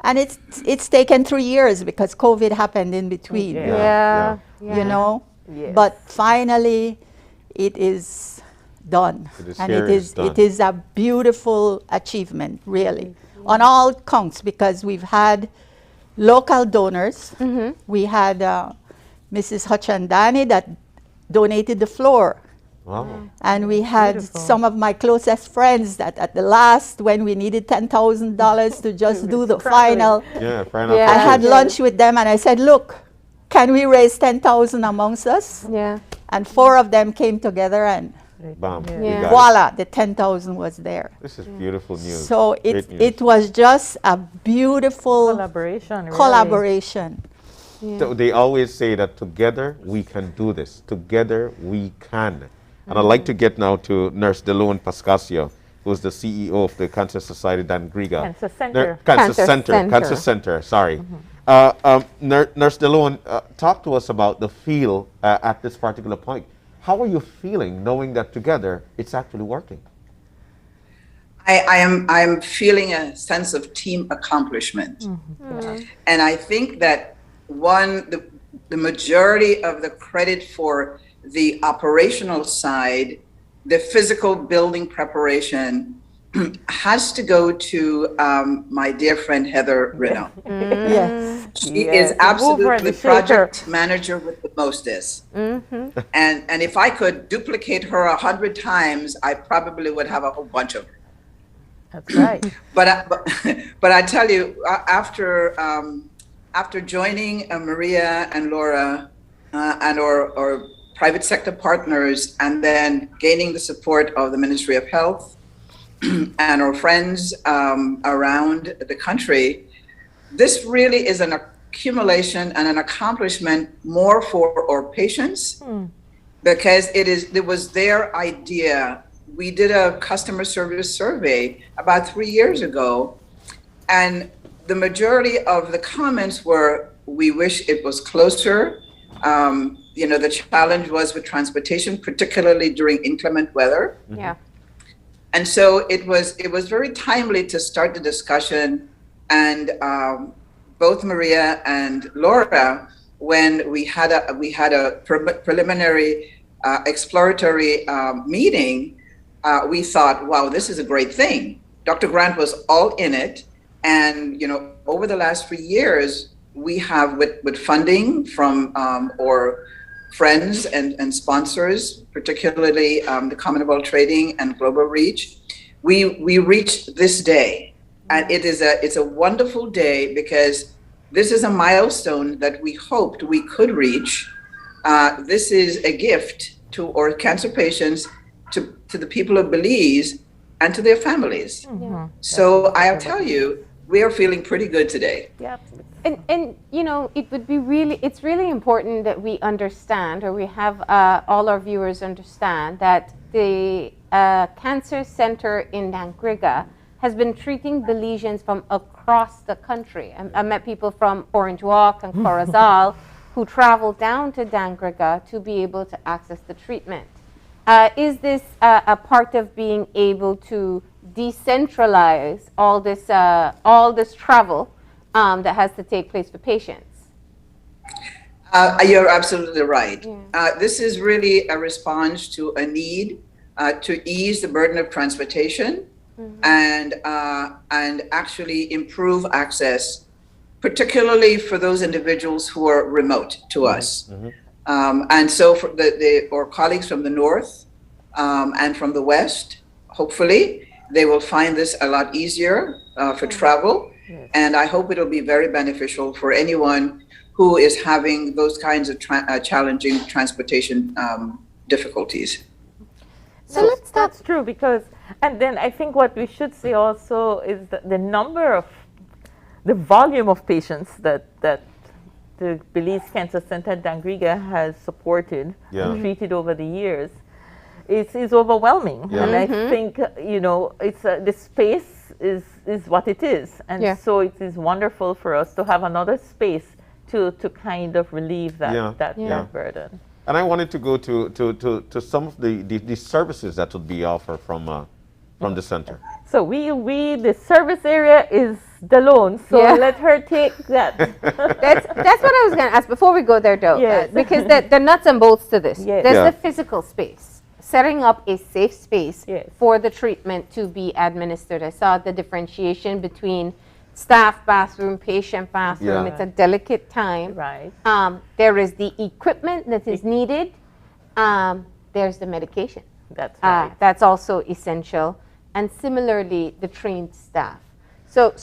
And it's taken 3 years because COVID happened in between. You know? But finally, it is done. It is a beautiful achievement, really, on all counts, because we've had local donors. We had Mrs. Hutchandani that donated the floor. Wow. And we had some of my closest friends that at the last, when we needed $10,000 to just do the final, I had lunch with them and I said, look, can we raise 10,000 amongst us? And 4 of them came together and bam, voila, the 10,000 was there. This is beautiful news. So it was just a beautiful collaboration. So they always say that together we can do this. Together we can. And I'd like to get now to Nurse Delone Pascasio, who's the CEO of the Cancer Society Dangriga. Cancer Center. Cancer Center, sorry. Nurse Delone, talk to us about the feel at this particular point. How are you feeling knowing that together it's actually working? I'm feeling a sense of team accomplishment. And I think that the majority of the credit for the operational side, the physical building preparation, has to go to my dear friend Heather Reno. She is absolutely the project manager with the mostest. And if I could duplicate her 100 times, I probably would have a whole bunch of her. That's right. but I tell you, after joining Maria and Laura, and or private sector partners, and then gaining the support of the Ministry of Health and our friends around the country, this really is an accumulation and an accomplishment more for our patients because it was their idea. We did a customer service survey about 3 years ago, and the majority of the comments were, we wish it was closer. The challenge was with transportation, particularly during inclement weather. Yeah. And so it was very timely to start the discussion. And both Maria and Laura, when we had a preliminary exploratory meeting, we thought, wow, this is a great thing. Dr. Grant was all in it. And, over the last 3 years, we have with funding from our friends and sponsors, particularly the Commonwealth Trading and Global Reach, we reached this day. And it's a wonderful day because this is a milestone that we hoped we could reach. This is a gift to our cancer patients, to the people of Belize, and to their families. So I'll tell you, we are feeling pretty good today. Yeah. And it's really important that we understand, or we have all our viewers understand, that the Cancer Center in Dangriga has been treating Belizeans from across the country. I met people from Orange Walk and Corozal who traveled down to Dangriga to be able to access the treatment. Is this a part of being able to decentralize all this travel that has to take place for patients? You're absolutely right. This is really a response to a need to ease the burden of transportation and actually improve access, particularly for those individuals who are remote to us. And so for our colleagues from the north and from the west, hopefully, they will find this a lot easier for travel. And I hope it'll be very beneficial for anyone who is having those kinds of challenging transportation difficulties. So that's true, because, and then I think what we should say also is that the volume of patients that the Belize Cancer Center Dangriga has supported and treated over the years is overwhelming. And I think, the space is what it is. And so it is wonderful for us to have another space to kind of relieve that burden. And I wanted to go to some of the services that would be offered from the center. So the service area is the loan, so let her take that. That's what I was going to ask before we go there, though, because the nuts and bolts to this. There's the physical space, setting up a safe space for the treatment to be administered. I saw the differentiation between staff bathroom, patient bathroom. It's a delicate time. Right. There is the equipment that is needed. There's the medication. That's right. That's also essential. And similarly, the trained staff. So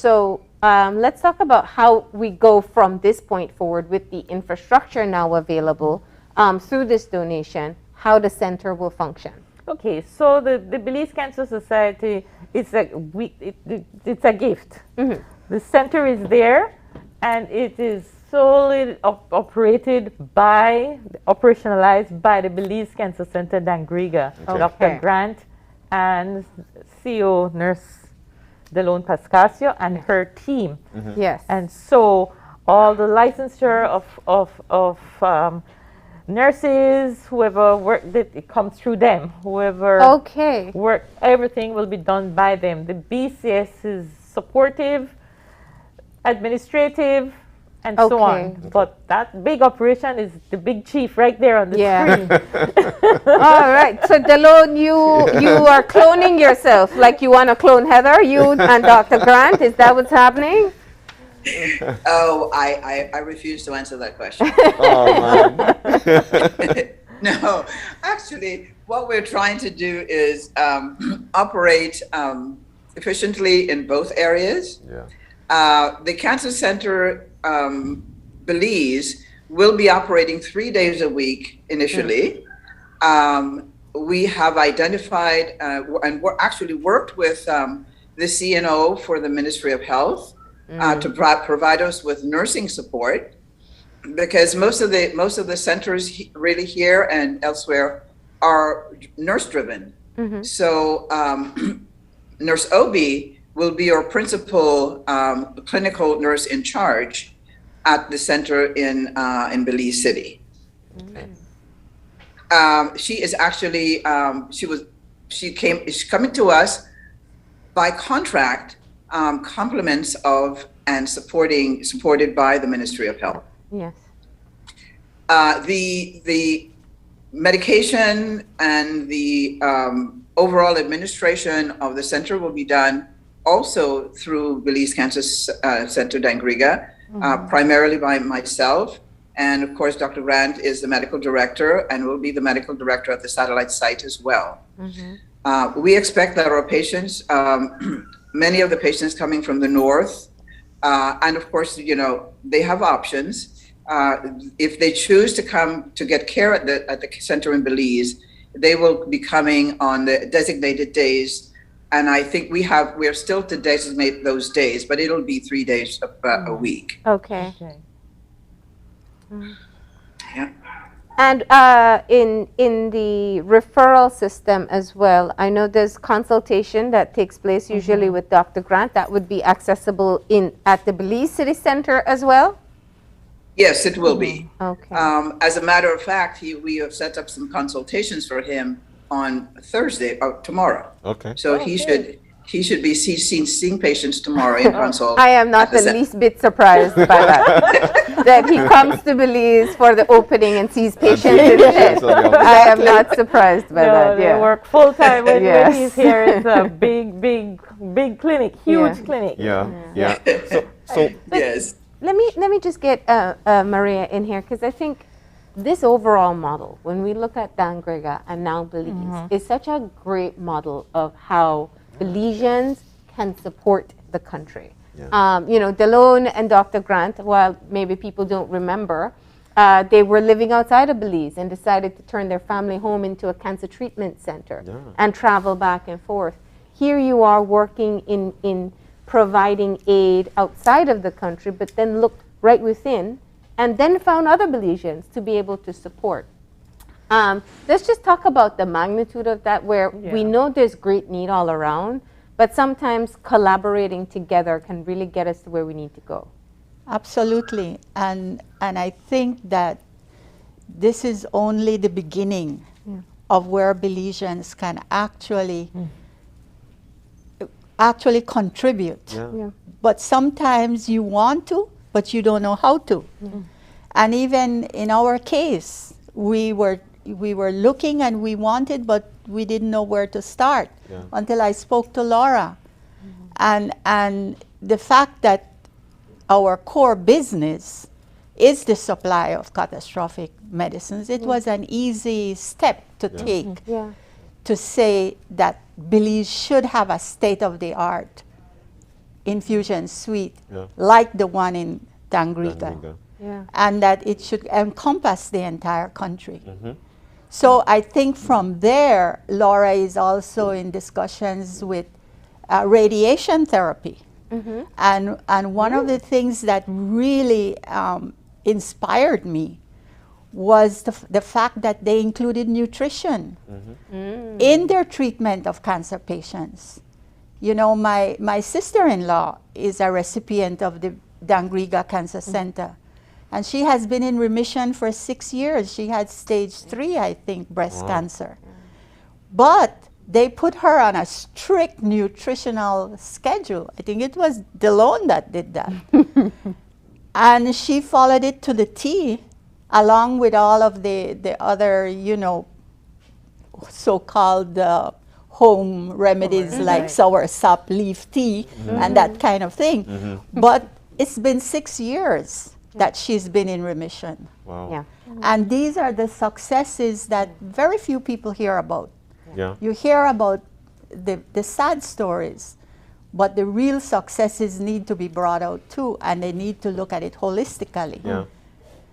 let's talk about how we go from this point forward with the infrastructure now available through this donation, how the center will function. Okay, so the Belize Cancer Society, it's a gift. The center is there, and it is solely operationalized by the Belize Cancer Center Dangriga, Dr. Grant and CEO Nurse Delone Pascasio and her team. Yes. And so all the licensure of nurses, whoever worked it comes through them. Whoever work, everything will be done by them. The BCS is supportive, administrative, and so on. But that big operation is the big chief right there on the screen. All right. So Delone, you are cloning yourself like you want to clone Heather, you and Dr. Grant. Is that what's happening? Oh, I refuse to answer that question. No, actually, what we're trying to do is operate efficiently in both areas. The Cancer Center Belize will be operating 3 days a week initially. We have identified and we're actually worked with the CNO for the Ministry of Health to provide us with nursing support, because most of the centers really here and elsewhere are nurse driven. So Nurse OB will be our principal clinical nurse in charge at the center in Belize City. She is actually she's coming to us by contract, compliments of and supported by the Ministry of Health. Yes. The medication and the overall administration of the center will be done also through Belize Cancer Center Dangriga, primarily by myself. And of course, Dr. Grant is the medical director and will be the medical director at the satellite site as well. We expect that our patients, many of the patients coming from the north, and of course, you know, they have options. If they choose to come to get care at the center in Belize, they will be coming on the designated days. And I think we are still to designate those days, but it'll be 3 days a week. Okay. Yeah. And in the referral system as well, I know there's consultation that takes place usually with Dr. Grant that would be accessible at the Belize City Center as well? Yes, it will be. Okay. As a matter of fact, we have set up some consultations for him on Thursday or tomorrow. Okay. So he should be seeing patients tomorrow in consult. I am not the least bit surprised by that. That he comes to Belize for the opening and sees patients instead. I am not surprised by that. They Yeah. work full time when he's here. It's a big clinic, huge clinic. Yeah. So yes. Let me just get Maria in here, because I think this overall model, when we look at Dangriga and now Belize, is such a great model of how Belizeans can support the country. You know, Delone and Dr. Grant, while maybe people don't remember, they were living outside of Belize and decided to turn their family home into a cancer treatment center and travel back and forth. Here you are working in providing aid outside of the country, but then looked right within and then found other Belizeans to be able to support. Let's just talk about the magnitude of that, where we know there's great need all around, but sometimes collaborating together can really get us to where we need to go. Absolutely. And I think that this is only the beginning of where Belizeans can actually contribute. But sometimes you want to, but you don't know how to. And even in our case, we were looking and we wanted, but we didn't know where to start until I spoke to Laura. And the fact that our core business is the supply of catastrophic medicines, it was an easy step to take to say that Belize should have a state-of-the-art infusion suite like the one in Dangriga. And that it should encompass the entire country. So I think from there, Laura is also in discussions with radiation therapy. And one of the things that really inspired me was the fact that they included nutrition in their treatment of cancer patients. You know, my sister-in-law is a recipient of the Dangriga Cancer Center. And she has been in remission for 6 years. She had stage 3, I think, breast cancer. But they put her on a strict nutritional schedule. I think it was Delone that did that. And she followed it to the T, along with all of the other, you know, so-called home remedies like soursop leaf tea and that kind of thing. But it's been 6 years that she's been in remission. And these are the successes that very few people hear about. You hear about the sad stories, but the real successes need to be brought out too, and they need to look at it holistically.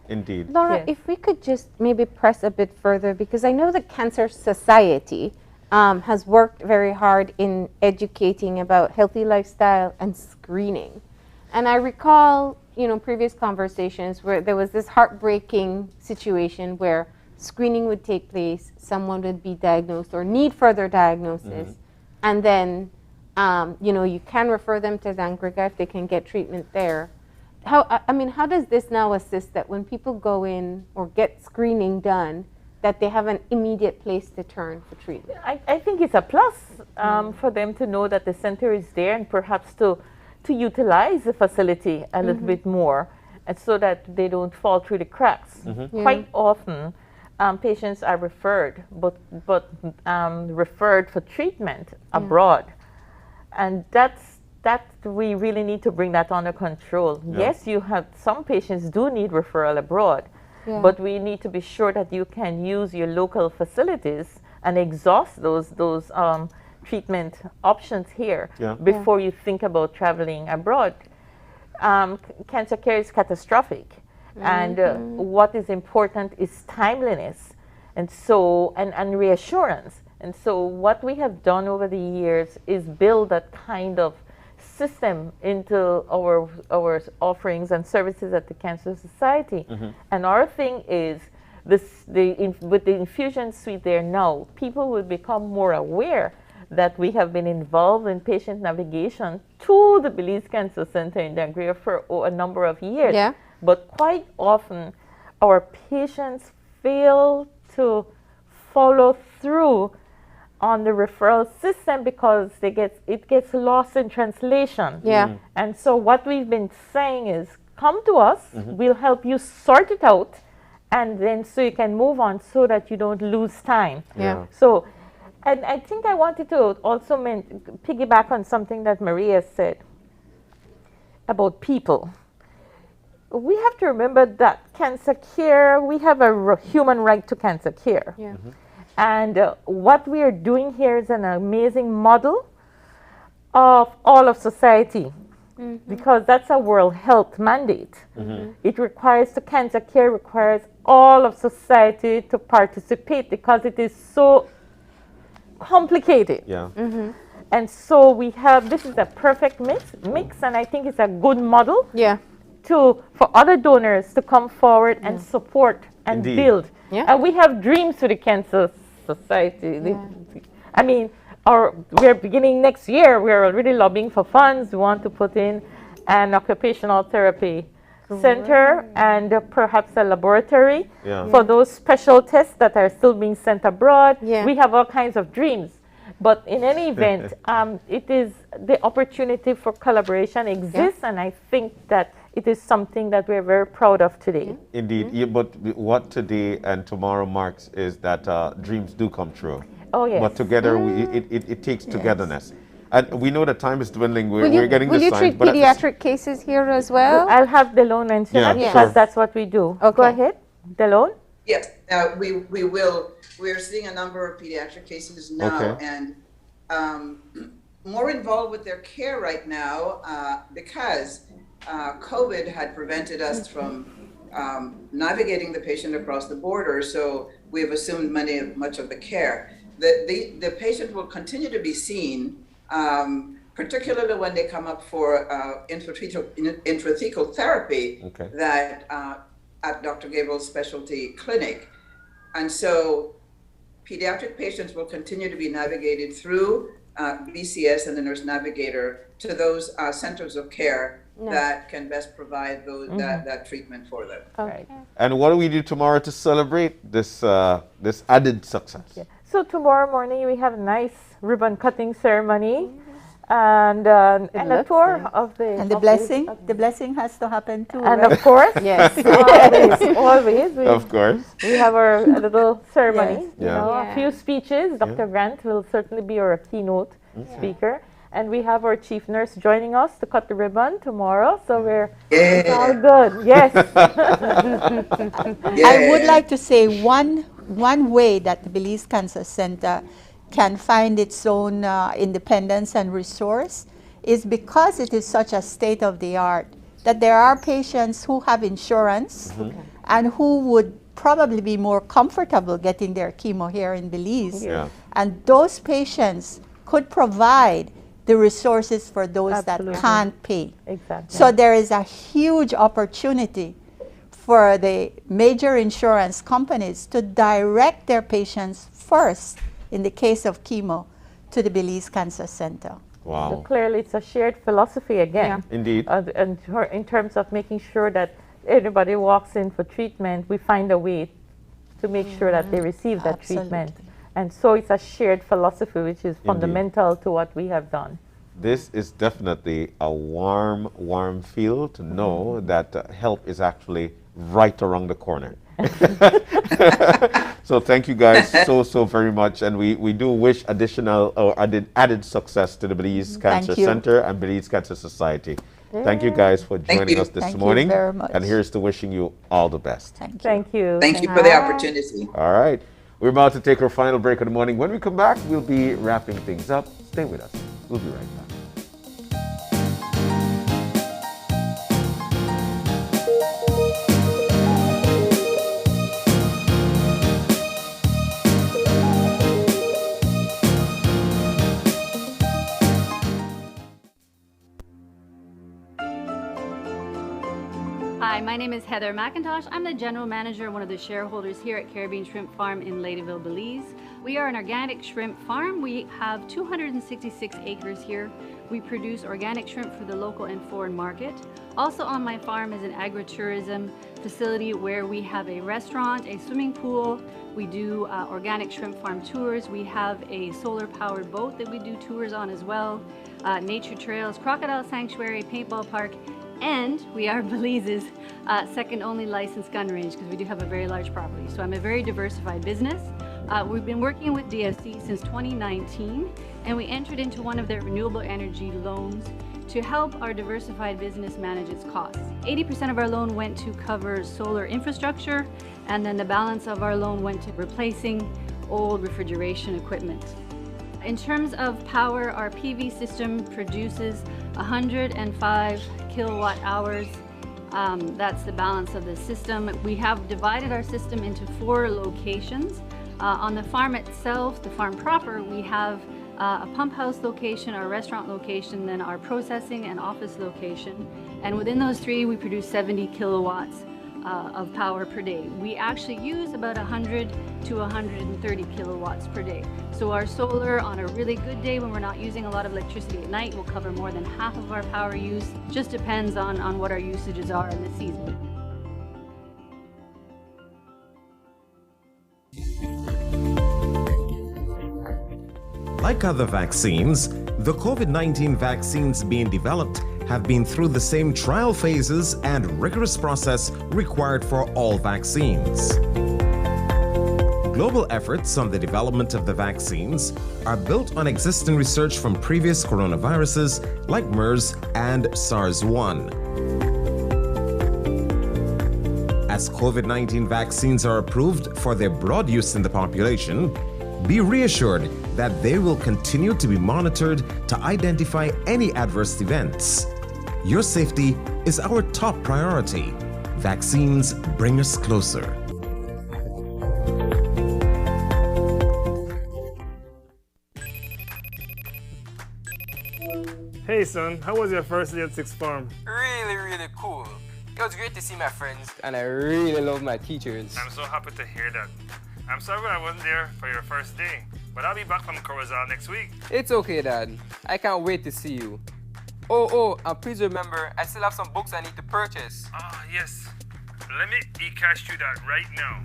Indeed. Laura, if we could just maybe press a bit further, because I know the Cancer Society has worked very hard in educating about healthy lifestyle and screening. And I recall, previous conversations where there was this heartbreaking situation where screening would take place, someone would be diagnosed or need further diagnosis, and then, you can refer them to Dangriga if they can get treatment there. How does this now assist that when people go in or get screening done, that they have an immediate place to turn for treatment? I think it's a plus for them to know that the center is there and perhaps to utilize the facility a little bit more, and so that they don't fall through the cracks. Quite often, patients are referred, but referred for treatment abroad, and that we really need to bring that under control. Yes, you have some patients do need referral abroad, but we need to be sure that you can use your local facilities and exhaust those treatment options here before you think about traveling abroad. Cancer care is catastrophic, and what is important is timeliness, and reassurance. And so what we have done over the years is build that kind of system into our offerings and services at the Cancer Society. And our thing is with the infusion suite there now, people will become more aware that we have been involved in patient navigation to the Belize Cancer Center in Dangriga for a number of years. But quite often our patients fail to follow through on the referral system because it gets lost in translation. And so what we've been saying is, come to us, we'll help you sort it out, and then so you can move on so that you don't lose time. So, and I think I wanted to also piggyback on something that Maria said about people. We have to remember that cancer care, we have a human right to cancer care. And what we are doing here is an amazing model of all of society, because that's a World Health mandate. It requires, the cancer care requires all of society to participate because it is so complicated. And so we have, this is a perfect mix, and I think it's a good model for other donors to come forward and support and build. And we have dreams for the Cancer Society. I mean, we're beginning next year, we're already lobbying for funds. We want to put in an occupational therapy center and perhaps a laboratory for those special tests that are still being sent abroad. We have all kinds of dreams. But in any event, it is the opportunity for collaboration exists, and I think that it is something that we're very proud of today. Indeed, but what today and tomorrow marks is that dreams do come true. Oh, yes. But together, it takes togetherness. And we know that time is dwindling. We're getting the signs. Will you treat pediatric cases here as well? I'll have Delone mention it because that's what we do. Go ahead, Delone. Yes, we will. We're seeing a number of pediatric cases now, and more involved with their care right now because COVID had prevented us from navigating the patient across the border. So we've assumed much of the care. The patient will continue to be seen, particularly when they come up for intrathecal therapy that at Dr. Gable's specialty clinic. And so pediatric patients will continue to be navigated through BCS and the nurse navigator to those centers of care that can best provide that treatment for them. And what do we do tomorrow to celebrate this this added success? So tomorrow morning we have a nice ribbon cutting ceremony and a tour of the... And the blessing? The blessing has to happen too, and right? of course, always. Of course. We have our little ceremony, a few speeches. Dr. Grant will certainly be our keynote speaker. And we have our chief nurse joining us to cut the ribbon tomorrow. So it's all good. Yes. I would like to say one way that the Belize Cancer Center can find its own independence and resource is because it is such a state of the art that there are patients who have insurance and who would probably be more comfortable getting their chemo here in Belize. Yeah. And those patients could provide the resources for those Absolutely. that can't pay. Exactly. So there is a huge opportunity for the major insurance companies to direct their patients first, in the case of chemo, to the Belize Cancer Center. Wow. So clearly, it's a shared philosophy again. Indeed. And in terms of making sure that everybody walks in for treatment, we find a way to make sure that they receive that treatment. And so it's a shared philosophy, which is fundamental to what we have done. This is definitely a warm, warm feel to know that help is actually right around the corner. So thank you guys so very much, and we do wish additional or added success to the Belize Cancer Center and Belize Cancer Society. Thank you guys for joining us this morning. Thank you very much. And here's to wishing you all the best. Thank you. Thank you for the opportunity. All right. We're about to take our final break of the morning. When we come back, we'll be wrapping things up. Stay with us. We'll be right back. Hi, my name is Heather McIntosh. I'm the general manager and one of the shareholders here at Caribbean Shrimp Farm in Ladyville, Belize. We are an organic shrimp farm. We have 266 acres here. We produce organic shrimp for the local and foreign market. Also on my farm is an agritourism facility where we have a restaurant, a swimming pool. We do organic shrimp farm tours. We have a solar-powered boat that we do tours on as well. Nature trails, crocodile sanctuary, paintball park, and we are Belize's second only licensed gun range because we do have a very large property. So I'm a very diversified business. We've been working with DFC since 2019, and we entered into one of their renewable energy loans to help our diversified business manage its costs. 80% of our loan went to cover solar infrastructure, and then the balance of our loan went to replacing old refrigeration equipment. In terms of power, our PV system produces 105 kilowatt hours. That's the balance of the system. We have divided our system into 4 locations. On the farm itself, the farm proper, we have a pump house location, our restaurant location, then our processing and office location. And within those 3, we produce 70 kilowatts of power per day. We actually use about 100 to 130 kilowatts per day. So our solar, on a really good day when we're not using a lot of electricity at night, will cover more than half of our power use. Just depends on what our usages are in the season. Like other vaccines, the COVID-19 vaccines being developed have been through the same trial phases and rigorous process required for all vaccines. Global efforts on the development of the vaccines are built on existing research from previous coronaviruses like MERS and SARS-1. As COVID-19 vaccines are approved for their broad use in the population, be reassured that they will continue to be monitored to identify any adverse events. Your safety is our top priority. Vaccines bring us closer. Hey son, how was your first day at Sixth Form? Really cool. It was great to see my friends, and I really love my teachers. I'm so happy to hear that. I'm sorry I wasn't there for your first day, but I'll be back from Corozal next week. It's okay, Dad. I can't wait to see you. Oh, and please remember, I still have some books I need to purchase. Ah, yes. Let me e-cash you that right now.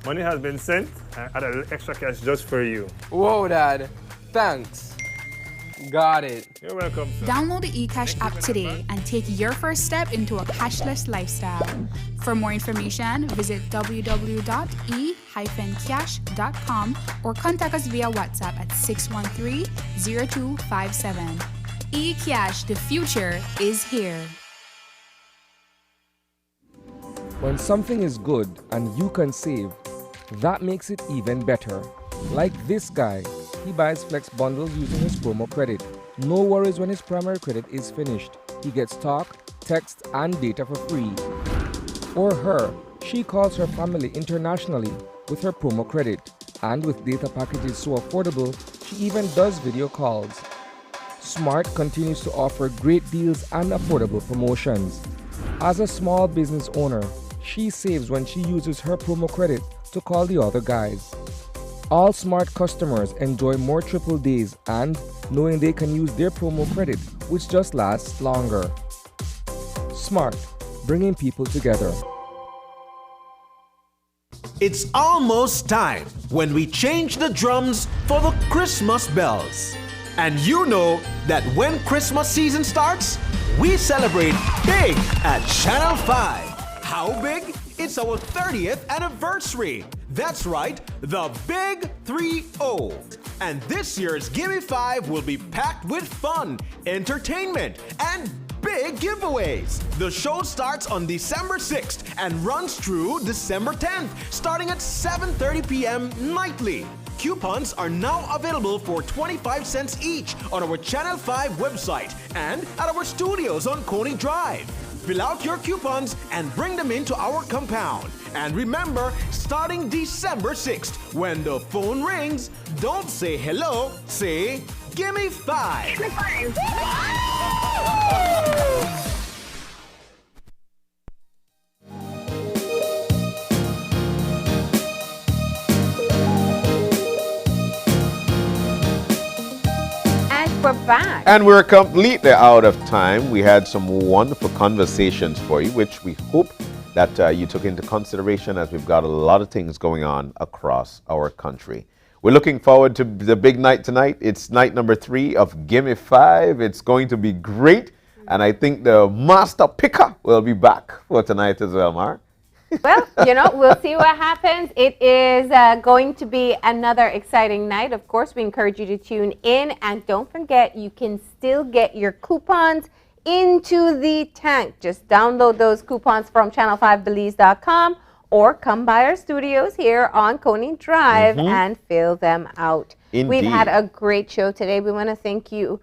Money has been sent. I add a little extra cash just for you. Whoa, Dad. Thanks. Got it. You're welcome, sir. Download the eCash app today and take your first step into a cashless lifestyle. For more information, visit www.e-cash.com or contact us via WhatsApp at 613-0257. eCash, the future is here. When something is good and you can save, that makes it even better. Like this guy, he buys Flex bundles using his promo credit. No worries when his primary credit is finished. He gets talk, text, and data for free. Or her, she calls her family internationally with her promo credit. And with data packages so affordable, she even does video calls. Smart continues to offer great deals and affordable promotions. As a small business owner, she saves when she uses her promo credit to call the other guys. All Smart customers enjoy more triple days and knowing they can use their promo credit, which just lasts longer. Smart, bringing people together. It's almost time when we change the drums for the Christmas bells. And you know that when Christmas season starts, we celebrate big at Channel 5. How big? It's our 30th anniversary. That's right, the Big 3-0. And this year's Gimme 5 will be packed with fun, entertainment, and big giveaways. The show starts on December 6th and runs through December 10th, starting at 7:30 p.m. nightly. Coupons are now available for 25 cents each on our Channel 5 website and at our studios on Coney Drive. Fill out your coupons and bring them into our compound. And remember, starting December 6th, when the phone rings, don't say hello, say, "Gimme 5." Gimme 5. We're back. And we're completely out of time. We had some wonderful conversations for you, which we hope that you took into consideration as we've got a lot of things going on across our country. We're looking forward to the big night tonight. It's night number 3 of Gimme 5. It's going to be great. And I think the master picker will be back for tonight as well, Mar. Well, we'll see what happens. It is going to be another exciting night. Of course, we encourage you to tune in. And don't forget, you can still get your coupons into the tank. Just download those coupons from channel5belize.com or come by our studios here on Coney Drive and fill them out. Indeed. We've had a great show today. We want to thank you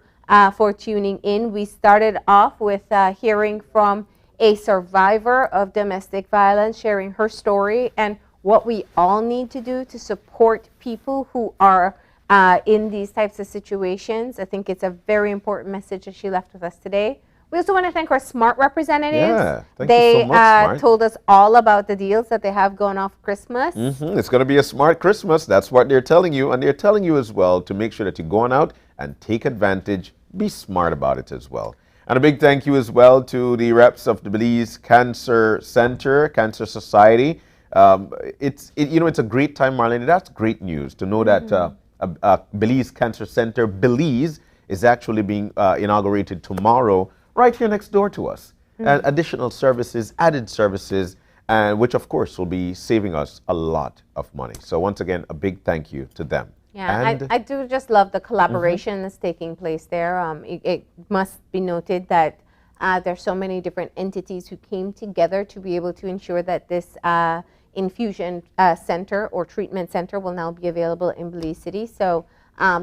for tuning in. We started off with hearing from a survivor of domestic violence, sharing her story and what we all need to do to support people who are in these types of situations. I think it's a very important message that she left with us today. We also want to thank our Smart representatives. Yeah, thank you so much, Smart. Told us all about the deals that they have going off Christmas. It's going to be a smart Christmas. That's what they're telling you. And they're telling you as well to make sure that you're going out and take advantage. Be smart about it as well. And a big thank you as well to the reps of the Belize Cancer Center, Cancer Society. It's a great time, Marlene. That's great news to know that Belize Cancer Center, Belize, is actually being inaugurated tomorrow right here next door to us. And additional services, added services, and which of course will be saving us a lot of money. So once again, a big thank you to them. Yeah, I do just love the collaboration that's taking place there. It must be noted that there's so many different entities who came together to be able to ensure that this infusion center or treatment center will now be available in Belize City. So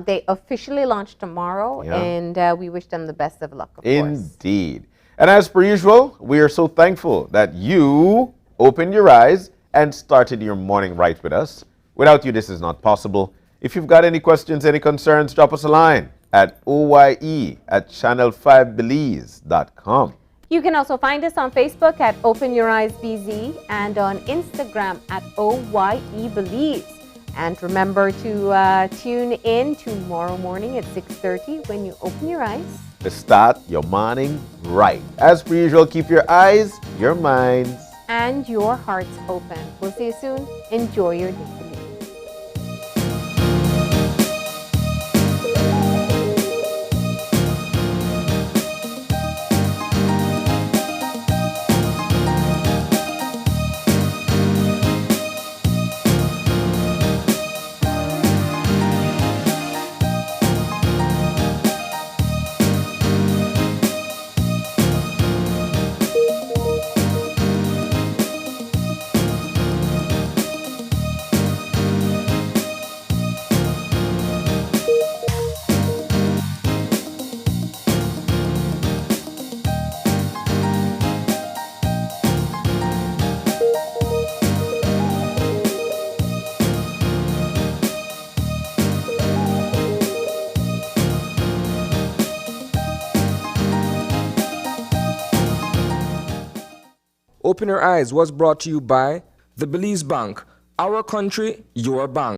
they officially launch tomorrow, and we wish them the best of luck, of course. Indeed. And as per usual, we are so thankful that you opened your eyes and started your morning right with us. Without you, this is not possible. If you've got any questions, any concerns, drop us a line at oye@channel5belize.com. You can also find us on Facebook at Open Your Eyes BZ and on Instagram at OYEBelize. And remember to tune in tomorrow morning at 6:30 when you open your eyes. To start your morning right. As per usual, keep your eyes, your minds, and your hearts open. We'll see you soon. Enjoy your day. Open Your Eyes was brought to you by the Belize Bank. Our country, your bank.